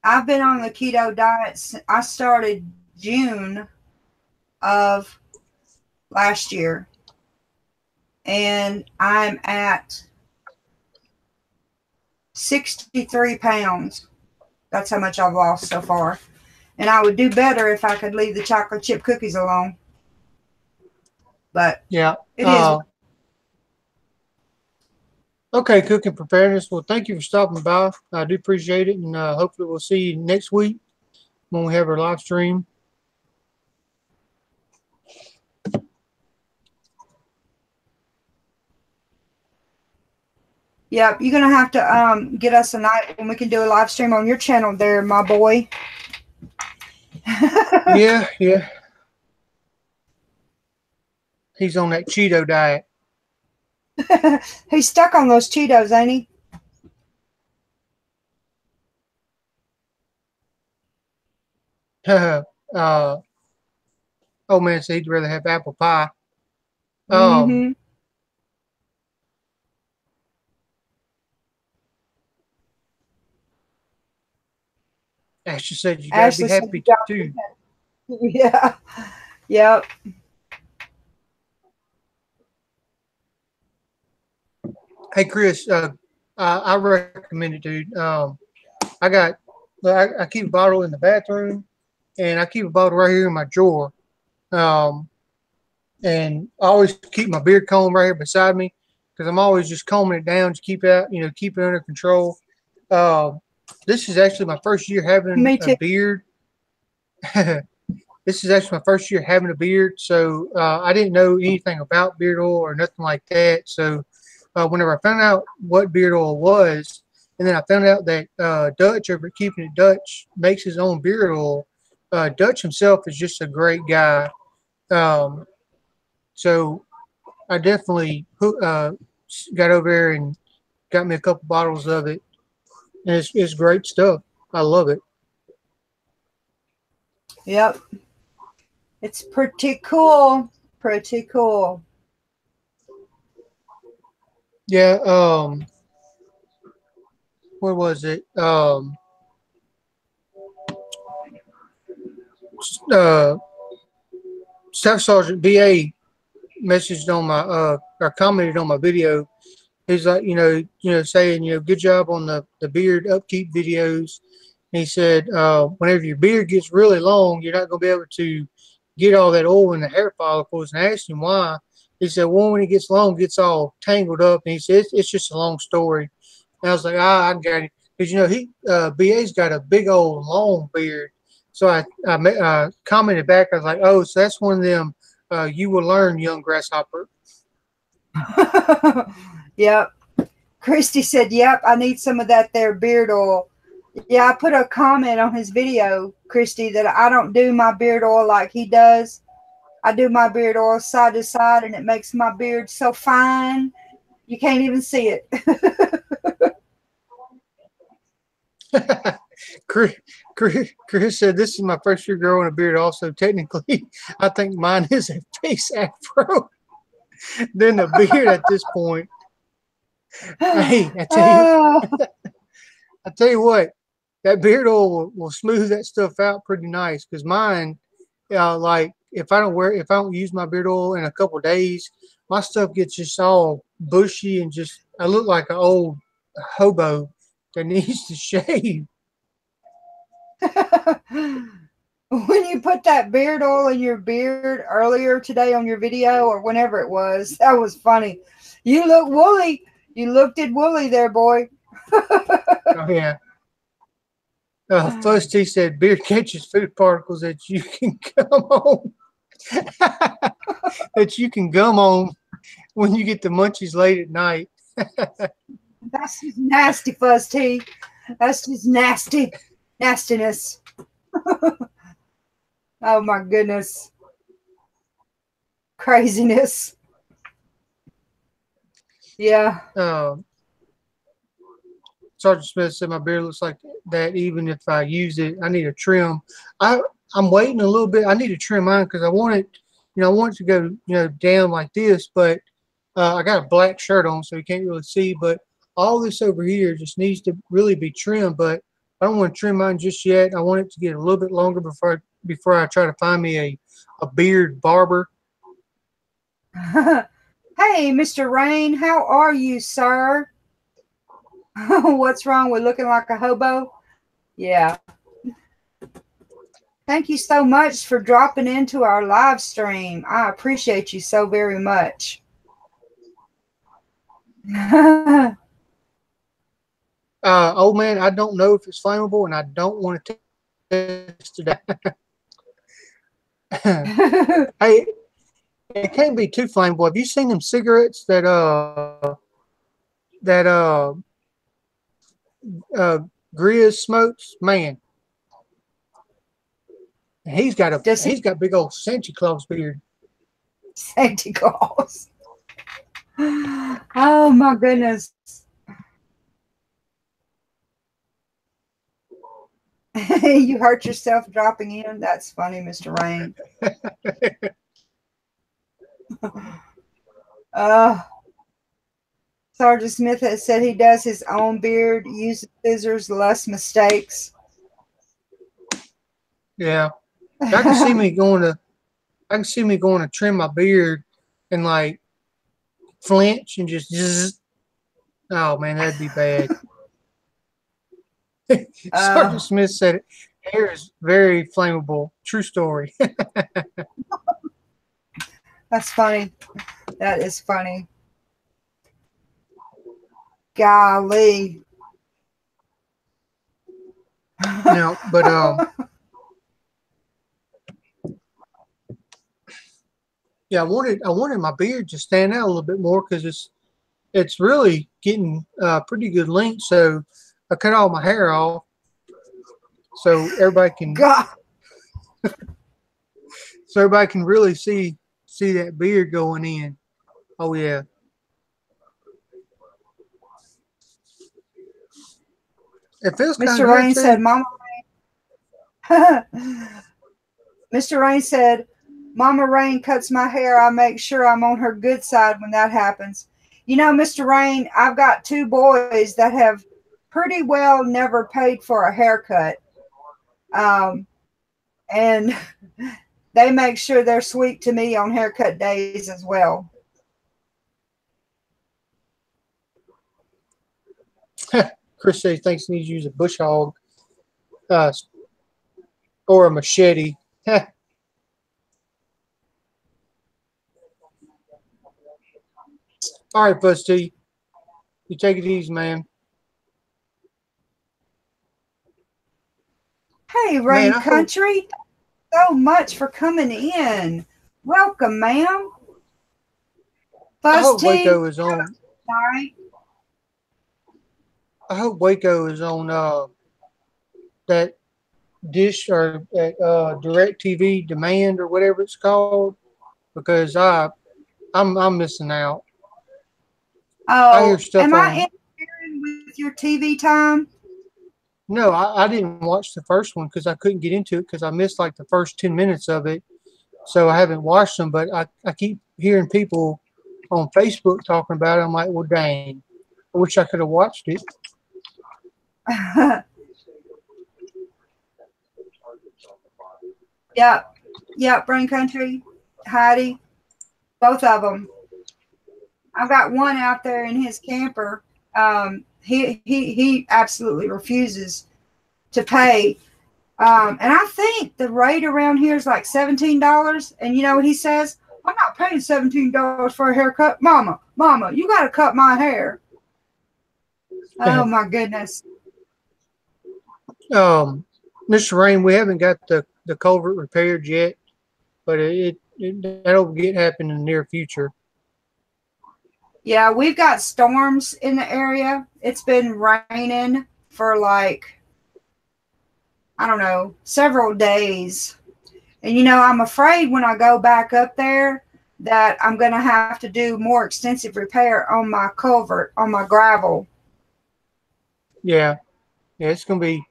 I've been on the keto diet. I started June of last year, and I'm at 63 pounds. That's how much I've lost so far, and I would do better if I could leave the chocolate chip cookies alone, but yeah, it is. Okay, Cooking Preparedness. Well, thank you for stopping by. I do appreciate it, and hopefully we'll see you next week when we have our live stream. Yep, you're gonna have to get us a night when we can do a live stream on your channel there, my boy. Yeah. He's on that Cheeto diet. He's stuck on those Cheetos, ain't he? Oh man, so he'd rather have apple pie. Ashley said you gotta be happy too. Yeah. Yep. Hey Chris, I recommend it, dude. I keep a bottle in the bathroom, and I keep a bottle right here in my drawer. And I always keep my beard comb right here beside me because I'm always just combing it down to keep it under control. This is actually my first year having a beard. This is actually my first year having a beard, so I didn't know anything about beard oil or nothing like that. So whenever I found out what beard oil was, and then I found out that Dutch over at Keeping It Dutch makes his own beard oil. Dutch himself is just a great guy. So I definitely got over there and got me a couple bottles of it. And it's great stuff. I love it. Yep. It's pretty cool. Pretty cool. Yeah. Where was it? Staff Sergeant BA messaged on my or commented on my video. He's like, saying, good job on the beard upkeep videos. And he said, whenever your beard gets really long, you're not going to be able to get all that oil in the hair follicles. And I asked him why. He said, well, when it gets long, it gets all tangled up. And he said, it's just a long story. And I was like, I got it. Because, BA's got a big old long beard. So I commented back. I was like, oh, so that's one of them you will learn, young grasshopper. Yep. Christy said, yep, I need some of that there beard oil. Yeah, I put a comment on his video, Christy, that I don't do my beard oil like he does. I do my beard oil side to side, and it makes my beard so fine, you can't even see it. Chris said, this is my first year growing a beard also. Technically, I think mine is a face afro than a beard at this point. Hey, I tell you what, that beard oil will smooth that stuff out pretty nice. Because mine, like if I don't use my beard oil in a couple of days, my stuff gets just all bushy and just I look like an old hobo that needs to shave. When you put that beard oil in your beard earlier today on your video or whenever it was, that was funny. You look woolly. You looked at woolly there, boy. Oh, yeah. First he said beard catches food particles that you can gum on. That you can gum on when you get the munchies late at night. That's just nasty, Fuzz T. That's just nastiness. Oh my goodness. Craziness. Yeah. Sergeant Smith said my beard looks like that even if I use it. I need a trim. I'm waiting a little bit. I need to trim mine because I want it, I want it to go, down like this, but I got a black shirt on so you can't really see, but all this over here just needs to really be trimmed, but I don't want to trim mine just yet. I want it to get a little bit longer before I try to find me a beard barber. Hey, Mr. Rain, how are you, sir? What's wrong with looking like a hobo? Yeah. Thank you so much for dropping into our live stream. I appreciate you so very much. Old man, I don't know if it's flammable, and I don't want to test it out. Hey, it can't be too flammable. Have you seen them cigarettes that that Grizz smokes, man. He's got big old Santa Claus beard. Santa Claus. Oh my goodness. You hurt yourself dropping in? That's funny, Mr. Rain. Sergeant Smith has said he does his own beard, uses scissors, less mistakes. Yeah. I can see me going to trim my beard and like flinch and just oh man, that'd be bad. Sergeant Smith said it. Hair is very flammable. True story. That's funny. That is funny. Golly. No, but yeah, I wanted my beard to stand out a little bit more because it's really getting pretty good length. So I cut all my hair off so everybody can so everybody can really see that beard going in. Oh yeah. It feels kind of good. Mr. Rain said, Mama Rain. Mr. Rain said, Mama Rain cuts my hair. I make sure I'm on her good side when that happens. You know, Mr. Rain, I've got 2 boys that have pretty well never paid for a haircut. And they make sure they're sweet to me on haircut days as well. Chris says he thinks he needs to use a bush hog or a machete. All right, Buzz T. You take it easy, man. Hey, Rain Country. So much for coming in. Welcome, ma'am. I hope Waco is on. Sorry. I hope Waco is on that dish or that DirecTV Demand or whatever it's called, because I'm missing out. Oh, I hear stuff am I interfering with your TV time? No, I didn't watch the first one because I couldn't get into it because I missed like the first 10 minutes of it. So I haven't watched them, but I keep hearing people on Facebook talking about it. I'm like, well, dang, I wish I could have watched it. Yep, Brain Country, Heidi, both of them. I've got one out there in his camper. He absolutely refuses to pay. And I think the rate around here is like $17. And you know what he says? I'm not paying $17 for a haircut. Mama, you got to cut my hair. Oh, my goodness. Mr. Rain, we haven't got the culvert repaired yet, but that'll get happen in the near future. Yeah, we've got storms in the area. It's been raining for like, I don't know, several days. And, you know, I'm afraid when I go back up there that I'm going to have to do more extensive repair on my culvert, on my gravel. Yeah, it's going to be,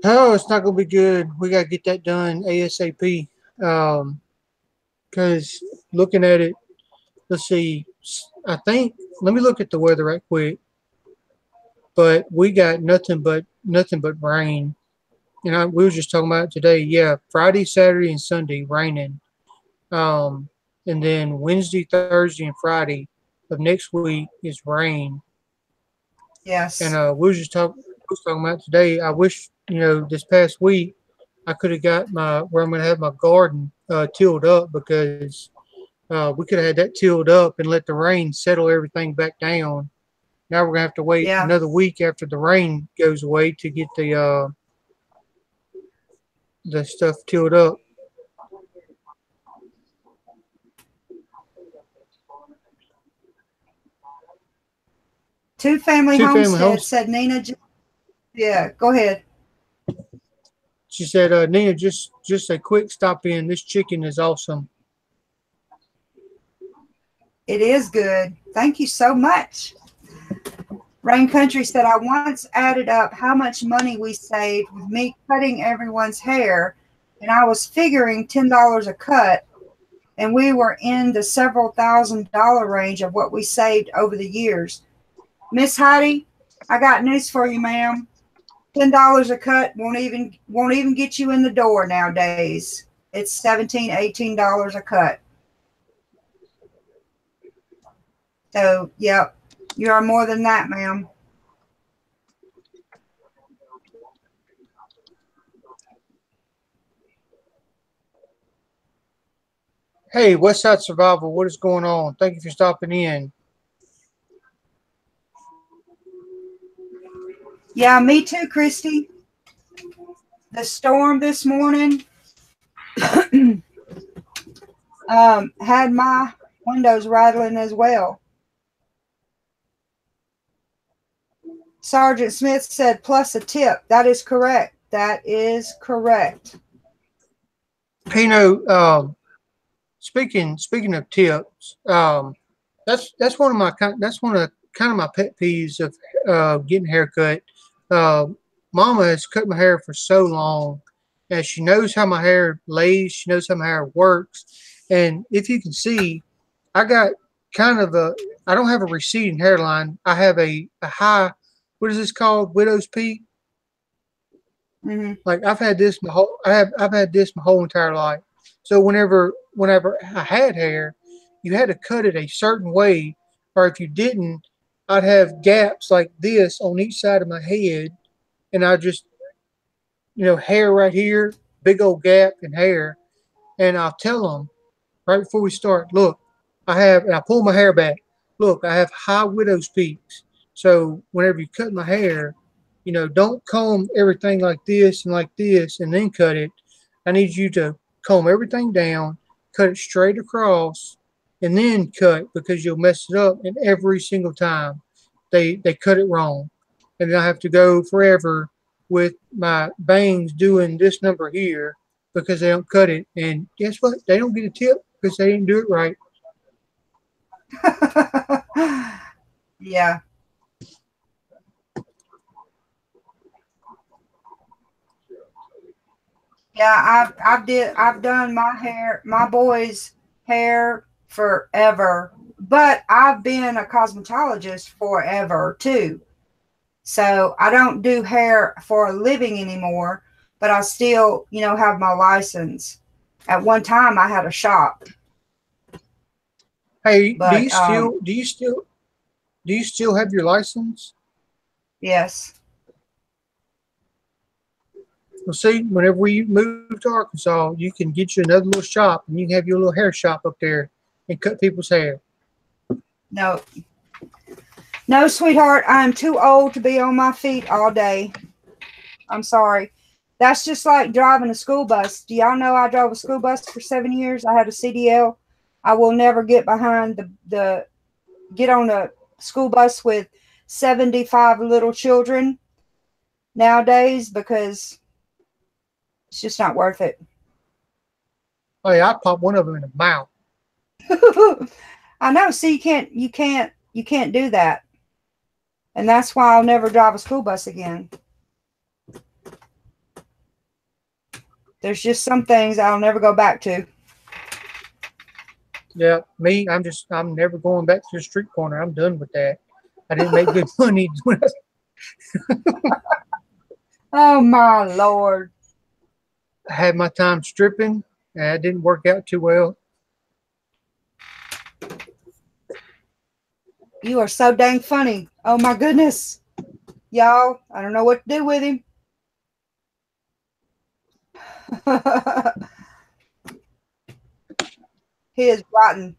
it's not going to be good. We got to get that done ASAP. Because looking at it, let's see, let me look at the weather right quick. But we got nothing but rain. And we were just talking about it today. Yeah, Friday, Saturday, and Sunday raining. And then Wednesday, Thursday, and Friday of next week is rain. Yes. And we was talking about today. I wish, this past week I could have got where I'm going to have my garden tilled up, because we could have had that tilled up and let the rain settle everything back down. Now we're going to have to wait another week after the rain goes away to get the stuff tilled up. Two Family Homestead said Nina. Yeah, go ahead. She said, Nina, just a quick stop in. This chicken is awesome. It is good. Thank you so much. Rain Country said, I once added up how much money we saved with me cutting everyone's hair, and I was figuring $10 a cut, and we were in the several $1,000 range of what we saved over the years. Miss Heidi, I got news for you, ma'am. $10 a cut won't even get you in the door nowadays. It's $17, $18 a cut. So, yep, you are more than that, ma'am. Hey, Westside Survival, what is going on? Thank you for stopping in. Yeah, me too, Christy. The storm this morning had my windows rattling as well. Sergeant Smith said plus a tip. That is correct. That is correct. Hey, speaking of tips, that's one of my pet peeves of getting a haircut. Mama has cut my hair for so long, and she knows how my hair lays. She knows how my hair works. And if you can see, I got I don't have a receding hairline. I have a high, what is this called? Widow's peak. Mm-hmm. Like I've had this my whole entire life. So whenever I had hair, you had to cut it a certain way, or if you didn't, I'd have gaps like this on each side of my head, and I just, hair right here, big old gap in hair, and I'll tell them right before we start, look, and I pull my hair back. Look, I have high widow's peaks. So whenever you cut my hair, don't comb everything like this and then cut it. I need you to comb everything down, cut it straight across, and then cut, because you'll mess it up. And every single time they cut it wrong. And then I have to go forever with my bangs doing this number here because they don't cut it. And guess what? They don't get a tip because they didn't do it right. Yeah. Yeah, I've done my boys' hair forever, but I've been a cosmetologist forever too. So I don't do hair for a living anymore, but I still, have my license. At one time I had a shop. Hey, do you still have your license? Yes. Well, see, whenever we move to Arkansas, you can get you another little shop, and you can have your little hair shop up there and cut people's hair. No, sweetheart, I'm too old to be on my feet all day. I'm sorry. That's just like driving a school bus. Do y'all know I drove a school bus for 7 years? I had a CDL. I will never get behind get on a school bus with 75 little children nowadays, because it's just not worth it. Hey, I popped one of them in the mouth. I know. See, you can't do that. And that's why I'll never drive a school bus again. There's just some things I'll never go back to. Yeah, me, I'm never going back to the street corner. I'm done with that. I didn't make good money. Oh my Lord. I had my time stripping, and it didn't work out too well. You are so dang funny. Oh my goodness. Y'all, I don't know what to do with him. He is rotten.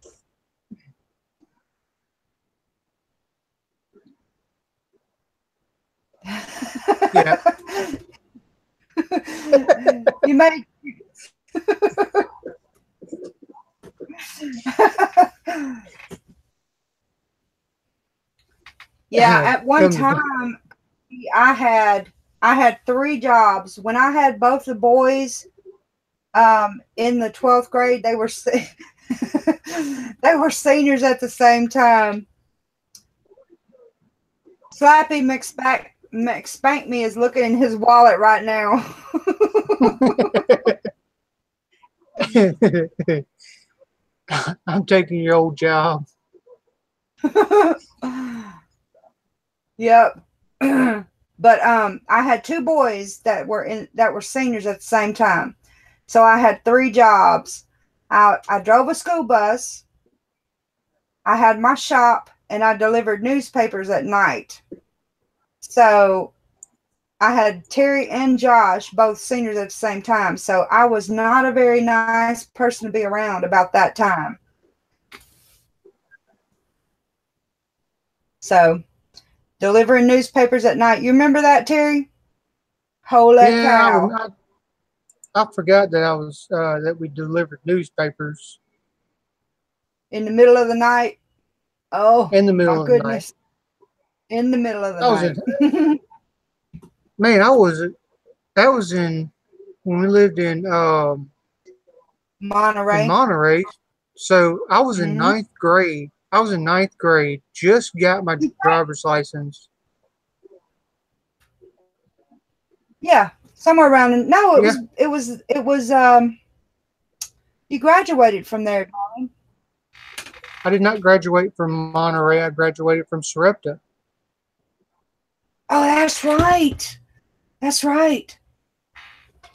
Yeah. You make Yeah, at one time I had 3 jobs. When I had both the boys in the 12th grade, they were they were seniors at the same time. Slappy McSpank Me is looking in his wallet right now. I'm taking your old job. Yep. But I had 2 boys that were seniors at the same time. So I had 3 jobs. I drove a school bus. I had my shop, and I delivered newspapers at night. So I had Terry and Josh, both seniors at the same time. So I was not a very nice person to be around about that time. So delivering newspapers at night. You remember that, Terry? Holy cow. I forgot that I was that we delivered newspapers in the middle of the night. Oh, in the middle of the night. In the middle of the night. Man, that was in when we lived in Monterey. In Monterey. So I was in 9th grade. I was in 9th grade. Just got my driver's license. Yeah, somewhere around. No, it was. You graduated from there, darling. I did not graduate from Monterey. I graduated from Sarepta. Oh, that's right. That's right.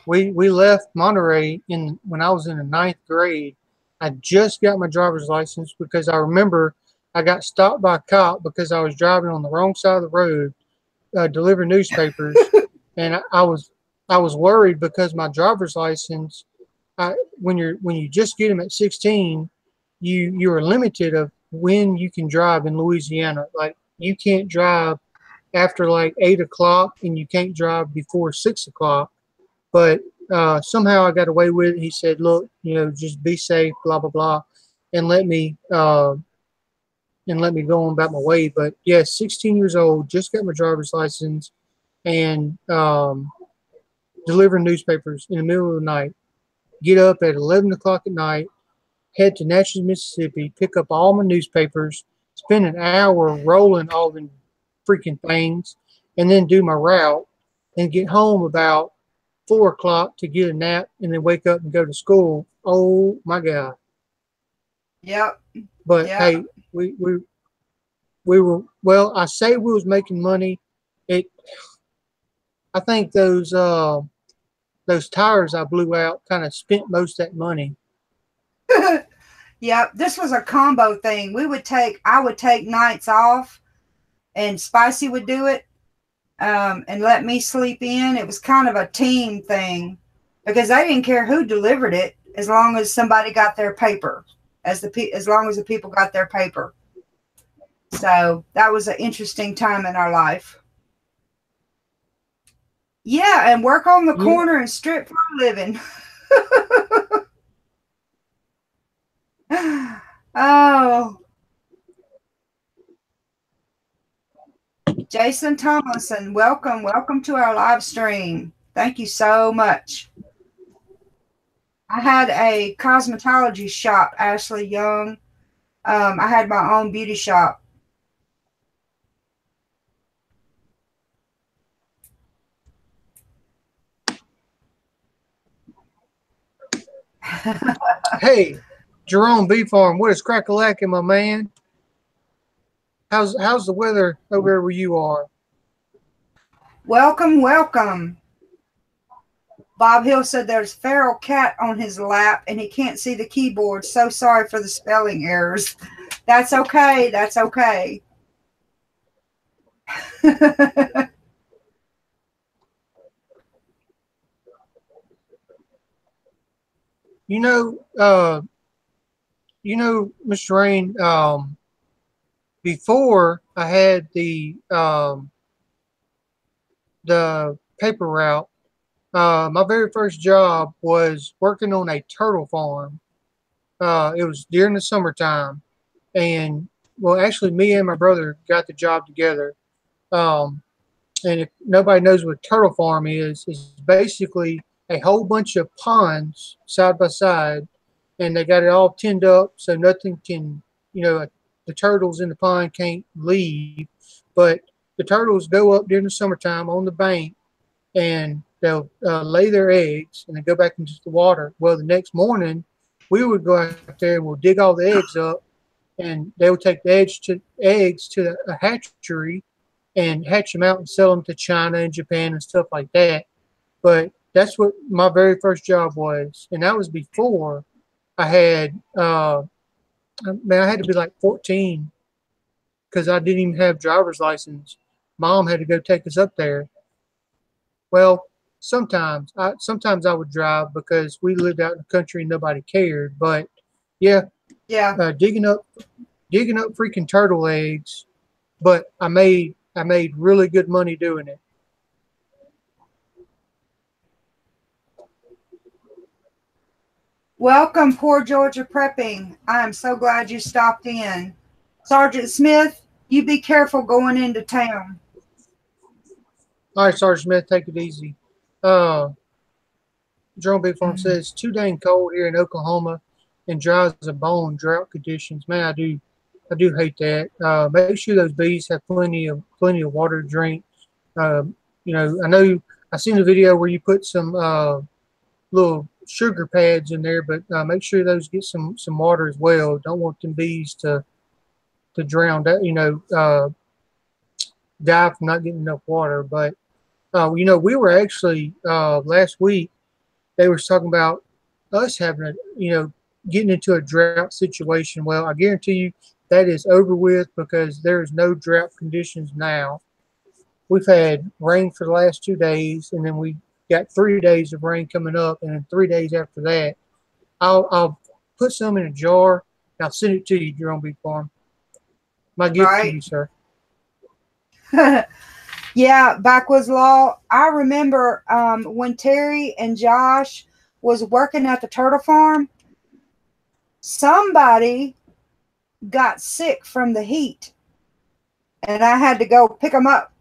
We left Monterey when I was in the 9th grade. I just got my driver's license because I remember I got stopped by a cop because I was driving on the wrong side of the road, delivering newspapers, and I was worried because my driver's license, when you just get them at 16, you are limited of when you can drive in Louisiana. Like you can't drive after like 8 o'clock, and you can't drive before 6 o'clock. But somehow I got away with it. He said, "Look, just be safe, blah blah blah," and let me go on about my way. But yeah, 16 years old, just got my driver's license, and delivering newspapers in the middle of the night. Get up at 11 o'clock at night, head to Natchez, Mississippi, pick up all my newspapers, spend an hour rolling all the freaking things, and then do my route, and get home about 4 o'clock to get a nap, and then wake up and go to school. Oh my God. Yep. But hey, we were, well, I say we was making money. I think those tires I blew out kind of spent most of that money. Yep, this was a combo thing. I would take nights off, and Spicy would do it, and let me sleep in. It was kind of a team thing because I didn't care who delivered it as long as somebody got their paper, as long as the people got their paper. So that was an interesting time in our life. Yeah, and work on the corner and strip for a living. Oh. Jason Tomlinson, welcome to our live stream. Thank you so much. I had a cosmetology shop, Ashley Young. I had my own beauty shop. Hey, Jerome B Farm, what is crack-a-lacking, my man? How's the weather over where you are? Welcome. Bob Hill said there's a feral cat on his lap and he can't see the keyboard. So sorry for the spelling errors. That's okay. That's okay. Mr. Rain, before I had the paper route, my very first job was working on a turtle farm. It was during the summertime, and well, actually, me and my brother got the job together. And if nobody knows what a turtle farm is basically a whole bunch of ponds side by side, and they got it all tinned up so nothing can, the turtles in the pond can't leave. But the turtles go up during the summertime on the bank, and they'll lay their eggs, and they go back into the water. Well, the next morning, we would go out there and we'll dig all the eggs up, and they would take the eggs to a hatchery and hatch them out and sell them to China and Japan and stuff like that. But that's what my very first job was, and that was before I had, I had to be like 14 because I didn't even have driver's license. Mom had to go take us up there. Well, sometimes I would drive because we lived out in the country and nobody cared. But yeah, digging up freaking turtle eggs. But I made really good money doing it. Welcome, Poor Georgia Prepping. I'm so glad you stopped in. Sergeant Smith, you be careful going into town. All right, Sergeant Smith, take it easy. Jerome Big Farm says, too dang cold here in Oklahoma and dry as a bone, drought conditions. Man, I do hate that. Make sure those bees have plenty of water to drink. I know I seen a video where you put some little sugar pads in there, but make sure those get some water as well. Don't want them bees to drown, die from not getting enough water. But we were actually last week, they were talking about us having getting into a drought situation. Well, I guarantee you that is over with because there is no drought conditions now. We've had rain for the last 2 days, and then we got 3 days of rain coming up, and then 3 days after that. I'll put some in a jar and I'll send it to you, Jerome Big Farm. My gift to you, sir. Yeah, backwoods law. I remember when Terry and Josh was working at the turtle farm, somebody got sick from the heat, and I had to go pick them up.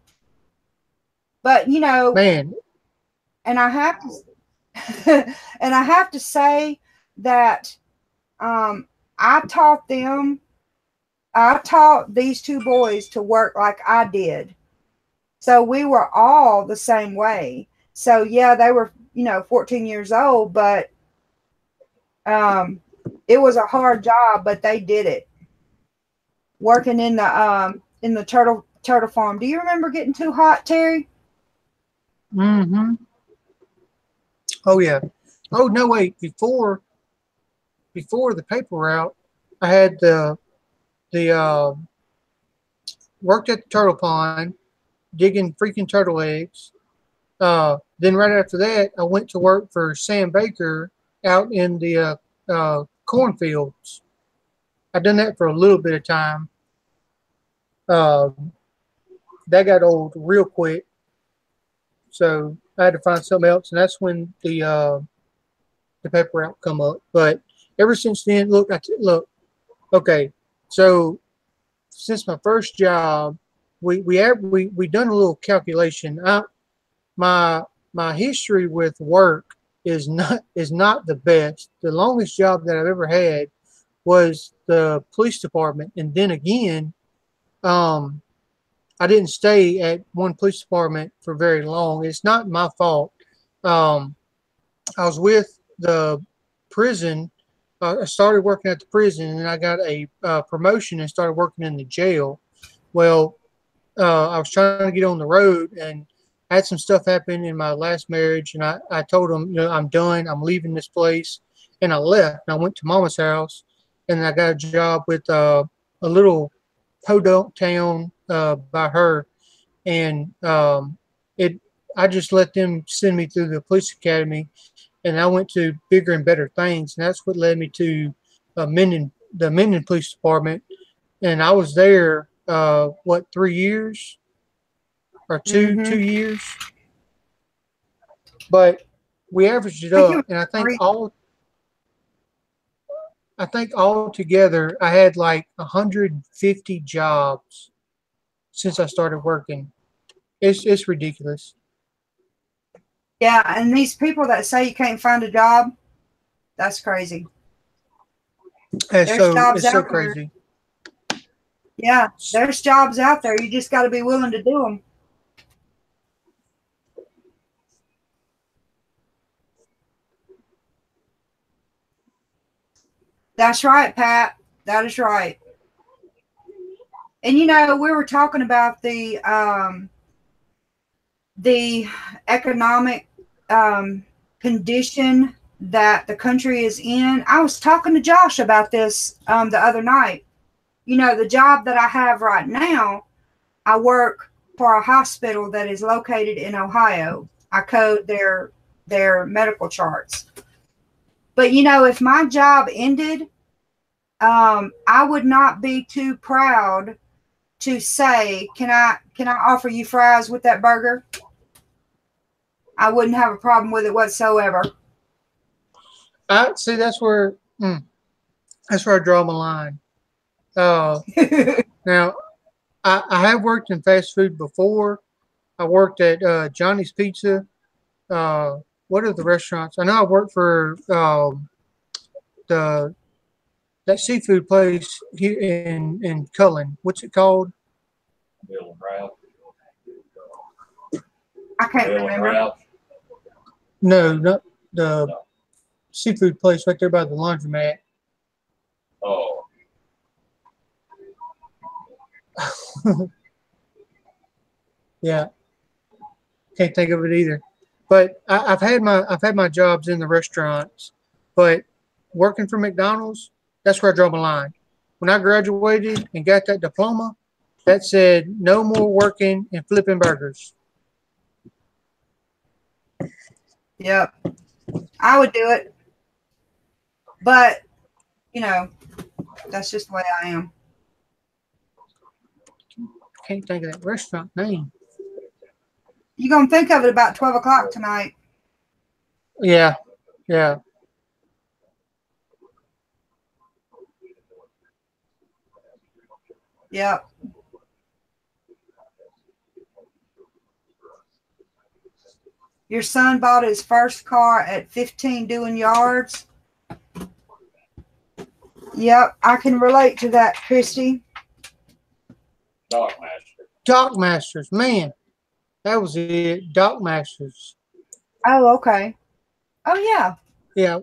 But man, and I have to say that I taught these two boys to work like I did. So we were all the same way. So yeah, they were, 14 years old, but it was a hard job, but they did it. Working in the turtle farm. Do you remember getting too hot, Terry? Mm-hmm. Oh yeah. Oh no, wait. Before the paper route, I had the worked at the turtle pond, digging freaking turtle eggs. Then right after that, I went to work for Sam Baker out in the cornfields. I've done that for a little bit of time. That got old real quick, so I had to find something else, and that's when the paper route come up. But ever since then, look. Okay, so since my first job, we done a little calculation. My history with work is not the best. The longest job that I've ever had was the police department, and then again, I didn't stay at one police department for very long. It's not my fault. I was with the prison. I started working at the prison, and then I got a promotion and started working in the jail. Well, I was trying to get on the road, and I had some stuff happen in my last marriage, and I told them, I'm done. I'm leaving this place, and I left. And I went to Mama's house, and I got a job with a little podunk town by her, and I just let them send me through the police academy, and I went to bigger and better things, and that's what led me to the Minden Police Department, and I was there 3 years or two years, but we averaged it up, and I think I think altogether I had like 150 jobs since I started working. It's ridiculous. Yeah, and these people that say you can't find a job, that's crazy. There's jobs It's so out there. crazy. Yeah, there's jobs out there. You just got to be willing to do them. That's right, Pat. That is right. And you know, we were talking about the economic condition that the country is in. I was talking to Josh about this the other night. You know, the job that I have right now, I work for a hospital that is located in Ohio. I code their medical charts. But you know, if my job ended, I would not be too proud to say, can I offer you fries with that burger? I wouldn't have a problem with it whatsoever. I see. That's where I draw my line. Now, I have worked in fast food before. I worked at Johnny's Pizza. What are the restaurants? I know I worked for that seafood place here in Cullen. What's it called? Bill and Ralph. I can't remember. No, not the seafood place right there by the laundromat. Oh. Yeah, can't think of it either. But I've had my jobs in the restaurants, but working for McDonald's, that's where I draw my line. When I graduated and got that diploma, that said no more working and flipping burgers. Yep, I would do it, but you know, that's just the way I am. Can't think of that restaurant name. You're gonna think of it about 12 o'clock tonight. Yeah, yeah. Yep. Your son bought his first car at 15 doing yards. Yep, I can relate to that, Christy. Dock Masters, man. That was it. Dock Masters. Oh, okay. Oh, yeah. Yeah,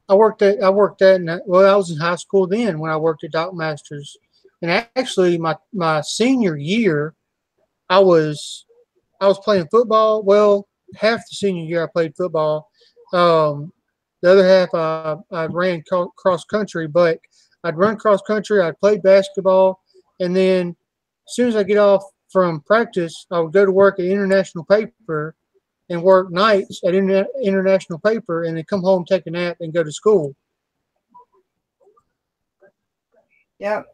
I worked at I was in high school then when I worked at Dock Masters, and actually my senior year, I was playing football. Well, half the senior year I played football. The other half I ran cross country, but I'd run cross country. I'd play basketball, and then as soon as I get off from practice, I would go to work at International Paper and work nights at International Paper, and then come home, take a nap, and go to school. Yep.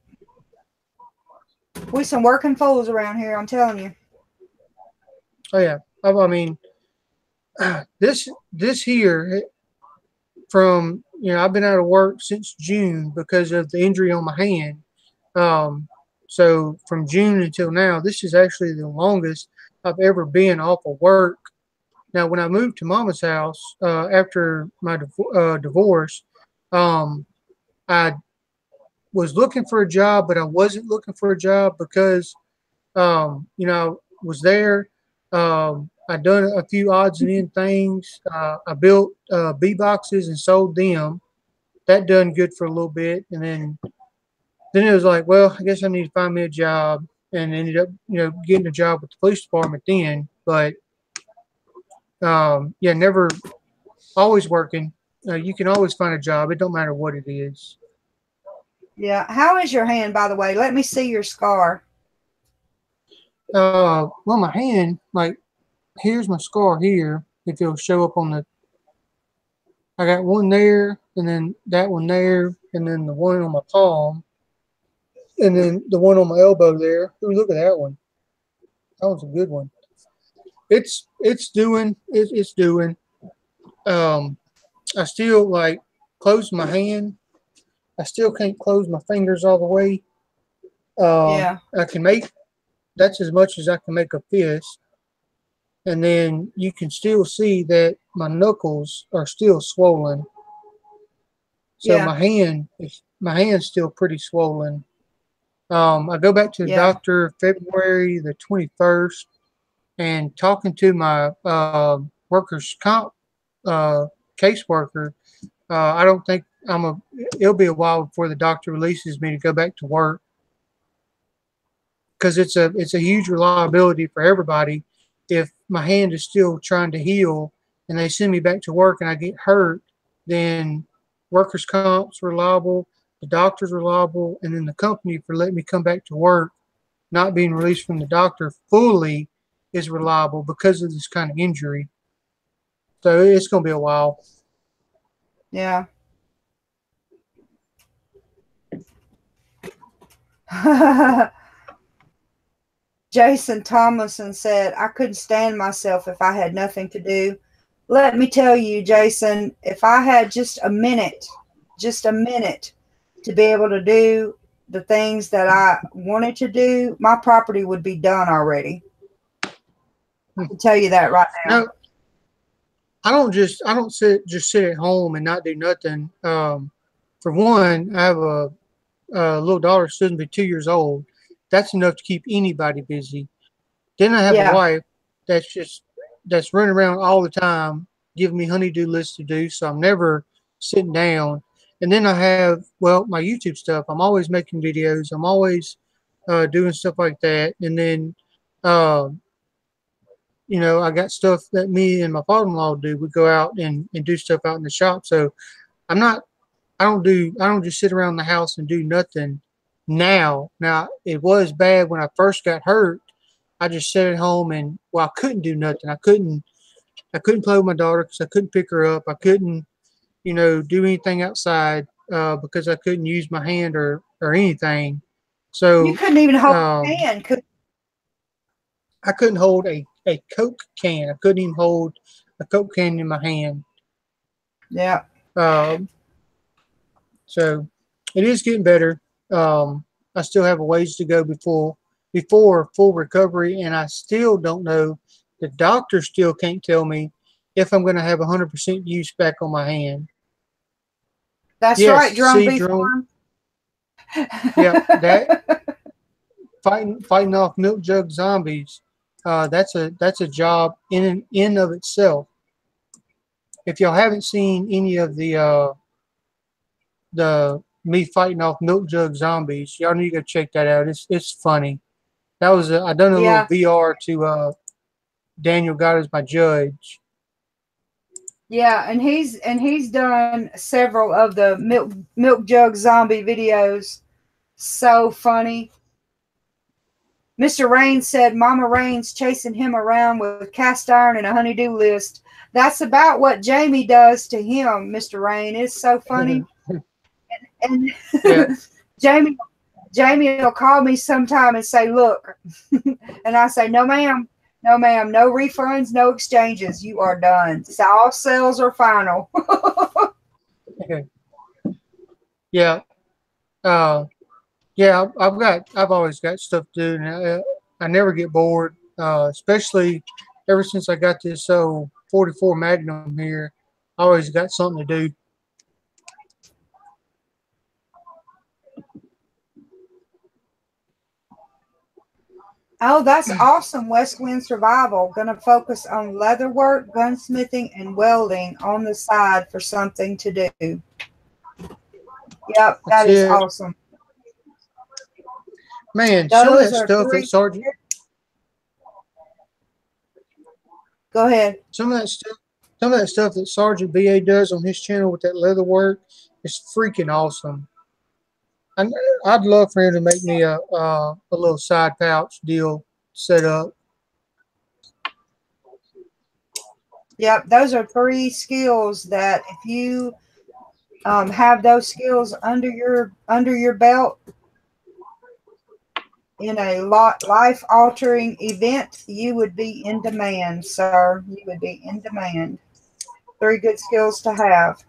We some working fools around here, I'm telling you. Oh yeah. I mean, this here from I've been out of work since June because of the injury on my hand. So from June until now, this is actually the longest I've ever been off of work. Now, when I moved to Mama's house after my divorce, I was looking for a job, but I wasn't looking for a job because, I was there. I'd done a few odds and end things. I built bee boxes and sold them. That done good for a little bit, and then it was like, well, I guess I need to find me a job, and ended up, getting a job with the police department then. But never, always working. You can always find a job. It don't matter what it is. Yeah. How is your hand, by the way? Let me see your scar. Well, my hand, like, here's my scar here. If it'll show up on I got one there, and then that one there, and then the one on my palm, and then the one on my elbow there. Ooh, look at that one. That one's a good one. It's doing. I still like close my hand. I still can't close my fingers all the way. Yeah. I can make, that's as much as I can make a fist. And then you can still see that my knuckles are still swollen. So Yeah. my hand's still pretty swollen. I go back to the Yeah. doctor February the 21st, and talking to my workers' comp caseworker, I don't think it'll be a while before the doctor releases me to go back to work, because it's a huge reliability for everybody. If my hand is still trying to heal and they send me back to work and I get hurt, then workers' comp's reliable, the doctor's reliable, and then the company for letting me come back to work, not being released from the doctor fully, is reliable because of this kind of injury. So it's going to be a while. Yeah. Jason Tomlinson said, I couldn't stand myself if I had nothing to do. Let me tell you, Jason, if I had just a minute to be able to do the things that I wanted to do, my property would be done already. I can tell you that right now. No, I don't just sit at home and not do nothing. For one, I have a little daughter, soon to be 2 years old. That's enough to keep anybody busy. Then I have a wife that's running around all the time, giving me honey-do lists to do, so I'm never sitting down. And then I have, well, my YouTube stuff. I'm always making videos. I'm always doing stuff like that. And then, I got stuff that me and my father-in-law do. We go out and do stuff out in the shop. So I'm not, I don't just sit around the house and do nothing now. Now, it was bad when I first got hurt. I just sat at home and, well, I couldn't do nothing. I couldn't play with my daughter because I couldn't pick her up. I couldn't, do anything outside because I couldn't use my hand or anything. So you couldn't even hold a hand. I couldn't hold a Coke can. I couldn't even hold a Coke can in my hand. Yeah. So it is getting better. I still have a ways to go before full recovery, and I still don't know. The doctor still can't tell me if I'm going to have 100% use back on my hand. That's right, Jerome. Yeah, that fighting off milk jug zombies. That's a job in of itself. If y'all haven't seen any of the me fighting off milk jug zombies, y'all need to go check that out. It's funny. That was I done a little VR to Daniel God Is My Judge. Yeah, and he's done several of the milk jug zombie videos. So funny. Mr. Raines said Mama Raines chasing him around with cast iron and a honey-do list. That's about what Jamie does to him, Mr. Rain. It's so funny. and Yeah. Jamie will call me sometime and say, look, and I say, no, ma'am, no refunds, no exchanges. You are done. So all sales are final. Yeah. Yeah, I've always got stuff to do, and I never get bored, especially ever since I got this 44 Magnum here. I always got something to do. Oh, that's awesome. West Wind Survival. Going to focus on leather work, gunsmithing, and welding on the side for something to do. Yep, that is awesome. Man, some of that stuff that Sergeant... Go ahead. Some of that stuff that Sergeant BA does on his channel with that leather work is freaking awesome. I'd love for him to make me a little side pouch deal set up. Yep, those are 3 skills that if you have those skills under your belt in a life-altering event, you would be in demand, sir. You would be in demand. 3 good skills to have.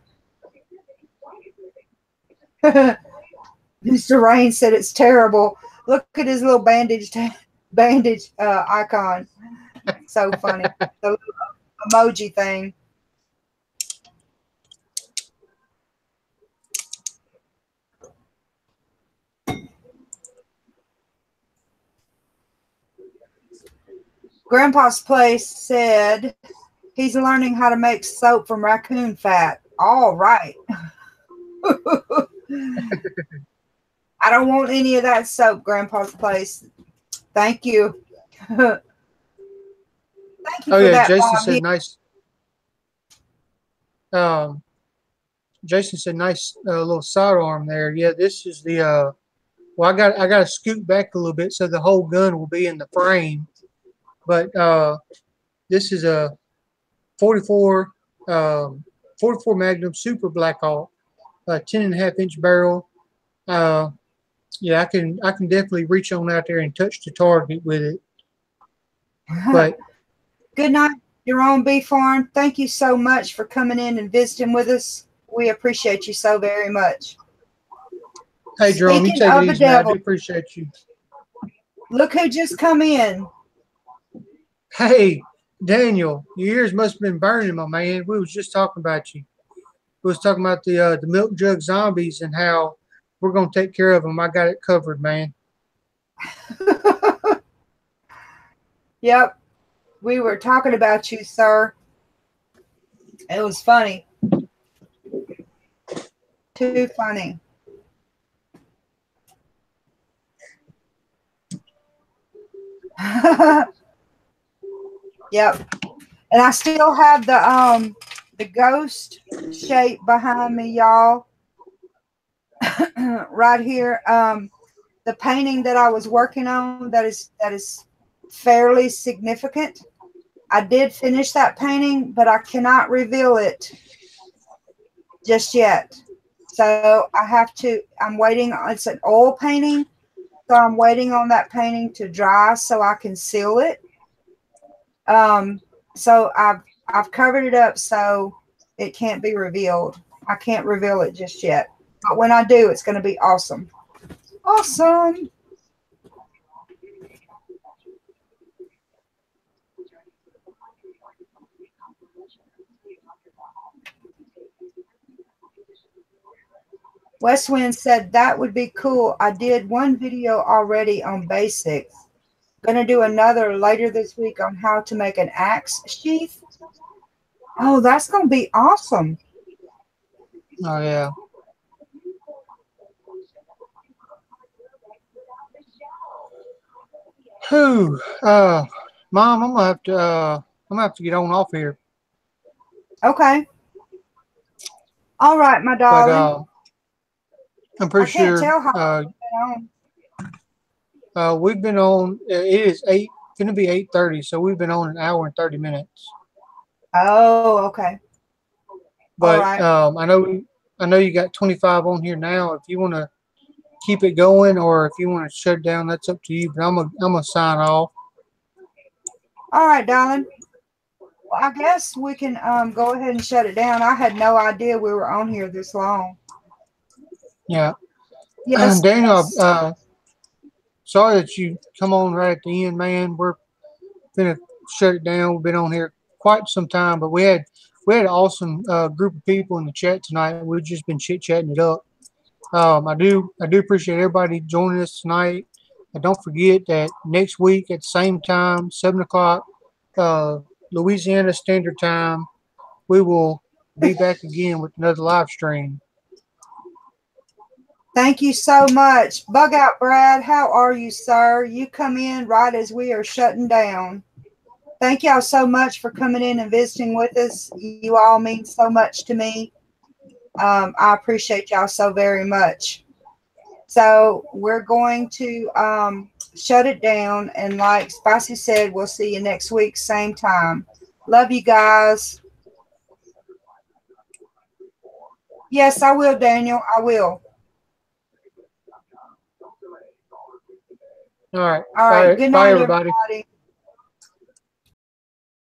Mr. Rain said it's terrible. Look at his little bandage icon. So funny. The emoji thing. Grandpa's Place said he's learning how to make soap from raccoon fat. All right. I don't want any of that soap, Grandpa's Place. Thank you. Thank you for that. Jason said nice. Jason said nice little sidearm there. Yeah, this is the well, I got to scoot back a little bit so the whole gun will be in the frame. But this is a 44 Magnum Super Black Hawk, 10.5-inch barrel. Yeah, I can definitely reach on out there and touch the target with it. But good night, Jerome B. Farm. Thank you so much for coming in and visiting with us. We appreciate you so very much. Hey, Jerome, you take it easy. I do appreciate you. Look who just come in. Hey, Daniel, your ears must have been burning, my man. We was just talking about you. We was talking about the milk jug zombies and how we're going to take care of them. I got it covered, man. Yep. We were talking about you, sir. It was funny. Too funny. Yep. And I still have the ghost shape behind me, y'all. Right here. The painting that I was working on that is fairly significant. I did finish that painting, but I cannot reveal it just yet. So I'm waiting. It's an oil painting. So I'm waiting on that painting to dry so I can seal it. So I've covered it up so it can't be revealed. I can't reveal it just yet. But when I do, it's going to be awesome. Awesome. Westwind said that would be cool. I did one video already on basics. Going to do another later this week on how to make an axe sheath. Oh, that's going to be awesome. Oh, yeah. Whew. Mom, I'm gonna have to get on off here. Okay. All right, my darling. But I'm pretty sure we've been on. It is going to be 8:30, so we've been on an hour and 30 minutes. Oh, okay. But right. I know you got 25 on here now. If you want to keep it going, or if you want to shut it down, that's up to you. But I'm gonna sign off. All right, darling. Well, I guess we can go ahead and shut it down. I had no idea we were on here this long. Yeah. Yes. Daniel, sorry that you come on right at the end, man. We're gonna shut it down. We've been on here quite some time, but we had an awesome group of people in the chat tonight. We've just been chit-chatting it up. I do appreciate everybody joining us tonight. Don't forget that next week at the same time, 7 o'clock, Louisiana Standard Time, we will be back again with another live stream. Thank you so much. Bug Out Brad, how are you, sir? You come in right as we are shutting down. Thank y'all so much for coming in and visiting with us. You all mean so much to me. I appreciate y'all so very much. So we're going to shut it down. And like Spicy said, we'll see you next week, same time. Love you guys. Yes, I will, Daniel. I will. All right. All right. Good night, everybody.